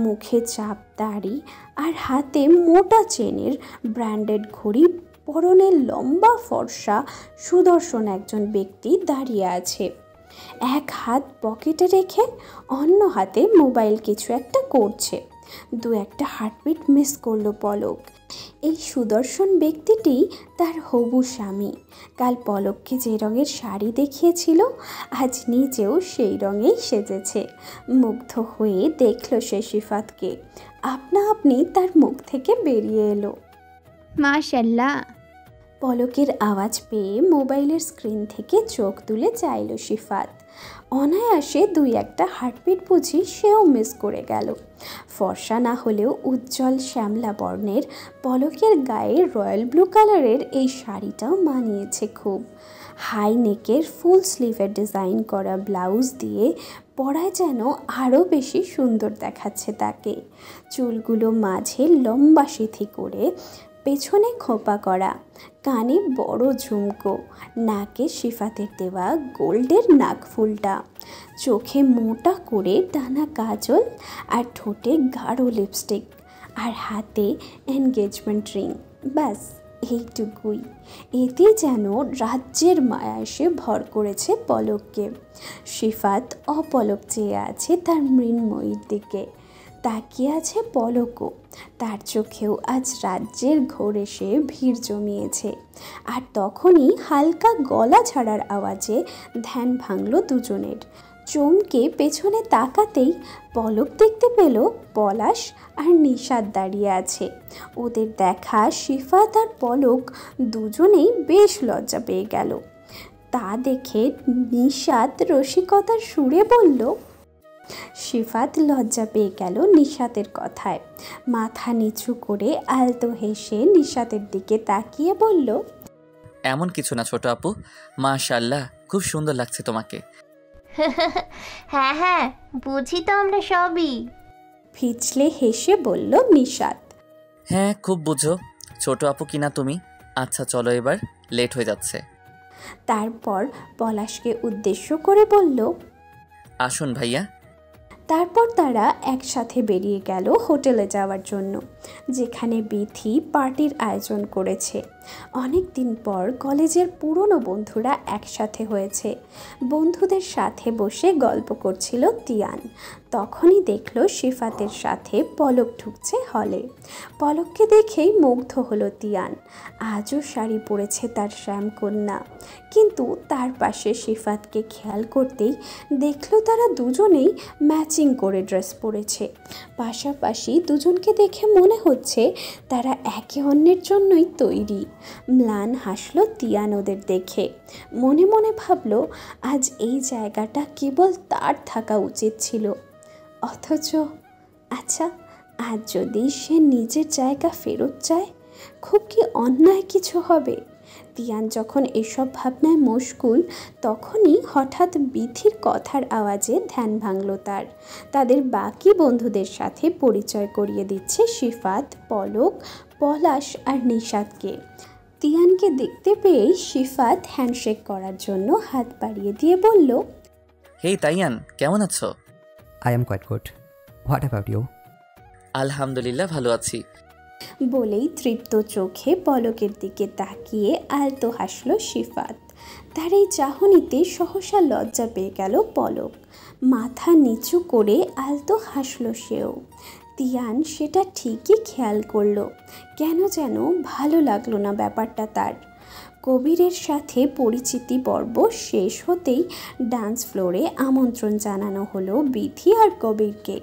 মুখে চাপ দাড়ি আর হাতে মোটা চেনের ব্র্যান্ডেড ঘড়ি, পরনে লম্বা ফর্সা সুদর্শন একজন ব্যক্তি দাঁড়িয়ে আছে। এক হাত পকেটে রেখে অন্য হাতে মোবাইল কিছু একটা করছে। 2-1টা হার্টবিট মিস করলো পলক। এই সুদর্শন ব্যক্তিটি তার হবু স্বামী। কাল পলককে যে রঙের শাড়ি দেখিয়েছিল, আজ নিজেও সেই রঙেই সেজেছে। মুগ্ধ হয়ে দেখল সে শিফাতকে, আপনা আপনি তার মুখ থেকে বেরিয়ে এলো, মাশাআল্লাহ। পলকের আওয়াজ পেয়ে মোবাইলের স্ক্রিন থেকে চোখ তুলে চাইল শিফাত। অনায়াসে 2-1টা হার্টবিট বুঝি সেও মিস করে গেল। ফর্সা না হলেও উজ্জ্বল শ্যামলা বর্ণের পলকের গায়ে রয়্যাল ব্লু কালারের এই শাড়িটাও মানিয়েছে খুব। হাই নেকের ফুল স্লিভের ডিজাইন করা ব্লাউজ দিয়ে পরায় যেন আরও বেশি সুন্দর দেখাচ্ছে তাকে। চুলগুলো মাঝে লম্বা সিথি করে, পেছনে খোপা করা, কানে বড় ঝুমকো, নাকে শিফাতের দেওয়া গোল্ডের নাকফুলটা, চোখে মোটা করে টানা কাজল আর ঠোঁটে গাঢ় লিপস্টিক, আর হাতে এনগেজমেন্ট রিং। ব্যাস এইটুকুই, এতে যেন রাজ্যের মায়া এসে ভর করেছে পলককে। শিফাত অপলক চেয়ে আছে তার মৃন্ময়ীর দিকে, তাকিয়ে আছে পলকও, তার চোখেও আজ রাজ্যের ঘোর এসে ভিড় জমিয়েছে। আর তখনই হালকা গলা ছাড়ার আওয়াজে ধ্যান ভাঙল দুজনের। চমকে পেছনে তাকাতেই পলক দেখতে পেল পলাশ আর নিশাত দাঁড়িয়ে আছে। ওদের দেখা শিফাত আর পলক দুজনেই বেশ লজ্জা পেয়ে গেল। তা দেখে নিশাত রসিকতার সুরে বলল, শিফাত লজ্জা পেয়ে গেল নিশাতের কথায়। মাথা নিচু করে আলতো হেসে নিশাতের দিকে তাকিয়ে বলল, এমন কিছু না ছোট আপু, মাশাআল্লাহ, খুব সুন্দর লাগছে তোমাকে। হ্যাঁ হ্যাঁ, বুঝি তো আমরা সবই। ফিচলে হেসে বলল নিশাত। হ্যাঁ, খুব বুঝো। ছোট আপু কিনা তুমি। আচ্ছা চলো, এবার লেট হয়ে যাচ্ছে। তারপর পলাশকে উদ্দেশ্য করে বলল, আসুন ভাইয়া। তারপর তারা একসাথে বেরিয়ে গেল হোটেলে যাওয়ার জন্য, যেখানে বিথি পার্টির আয়োজন করেছে। অনেক দিন পর কলেজের পুরনো বন্ধুরা একসাথে হয়েছে। বন্ধুদের সাথে বসে গল্প করছিল তিয়ান। তখনই দেখলো সিফাতের সাথে পলক ঢুকছে হলে। পলককে দেখেই মুগ্ধ হলো তিয়ান। আজও শাড়ি পরেছে তার শ্যামকন্যা। কিন্তু তার পাশে সিফাতকে খেয়াল করতেই দেখলো তারা দুজনেই ম্যাচিং করে ড্রেস পরেছে। পাশাপাশি দুজনকে দেখে মনে হচ্ছে তারা একে অন্যের জন্যই তৈরি। ম্লান হাসলো তিয়ান ওদের দেখে। মনে মনে ভাবলো আজ এই জায়গাটা কেবল তার থাকা উচিত ছিল। অথচ আচ্ছা, আজ যদি সে নিজের জায়গা ফেরত চায়, খুব কি অন্যায় কিছু হবে? তিয়ান যখন এসব ভাবনায় মশগুল, তখনই হঠাৎ বিথির কথার আওয়াজে ধ্যান ভাঙল তার। তাদের বাকি বন্ধুদের সাথে পরিচয় করিয়ে দিচ্ছে সিফাত, পলক, পলাশ আর নিশাতকে। তিয়ানকে দেখতে পেয়েই সিফাত হ্যান্ডশেক করার জন্য হাত বাড়িয়ে দিয়ে বলল, হেই তাইয়ান, কেমন আছো? I am quite good. What about you? আলহামদুলিল্লাহ, ভালো আছি। বলেই তৃপ্ত চোখে পলকের দিকে তাকিয়ে আলতো হাসল সিফাত। তার এই চাহনিতে সহসা লজ্জা পেয়ে গেল পলক। মাথা নিচু করে আলতো হাসল সেও। তিয়ান সেটা ঠিকই খেয়াল করলো। কেন যেন ভালো লাগলো না ব্যাপারটা তার। কবিরের সাথে পরিচিতি পর্ব শেষ হতেই ডান্স ফ্লোরে আমন্ত্রণ জানানো হলো বিথি আর কবিরকে।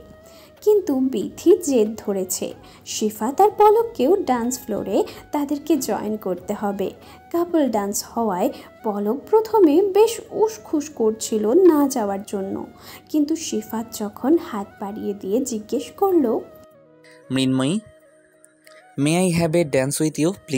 কিন্তু বিথি জেদ ধরেছে সিফাত আর পলককেও ডান্স ফ্লোরে তাদেরকে জয়েন করতে হবে। কাপল ডান্স হওয়ায় পলক প্রথমে বেশ উসখুস করছিল না যাওয়ার জন্য, কিন্তু সিফাত যখন হাত বাড়িয়ে দিয়ে জিজ্ঞেস করলো, Mrinmoyee, may I have a dance with you please?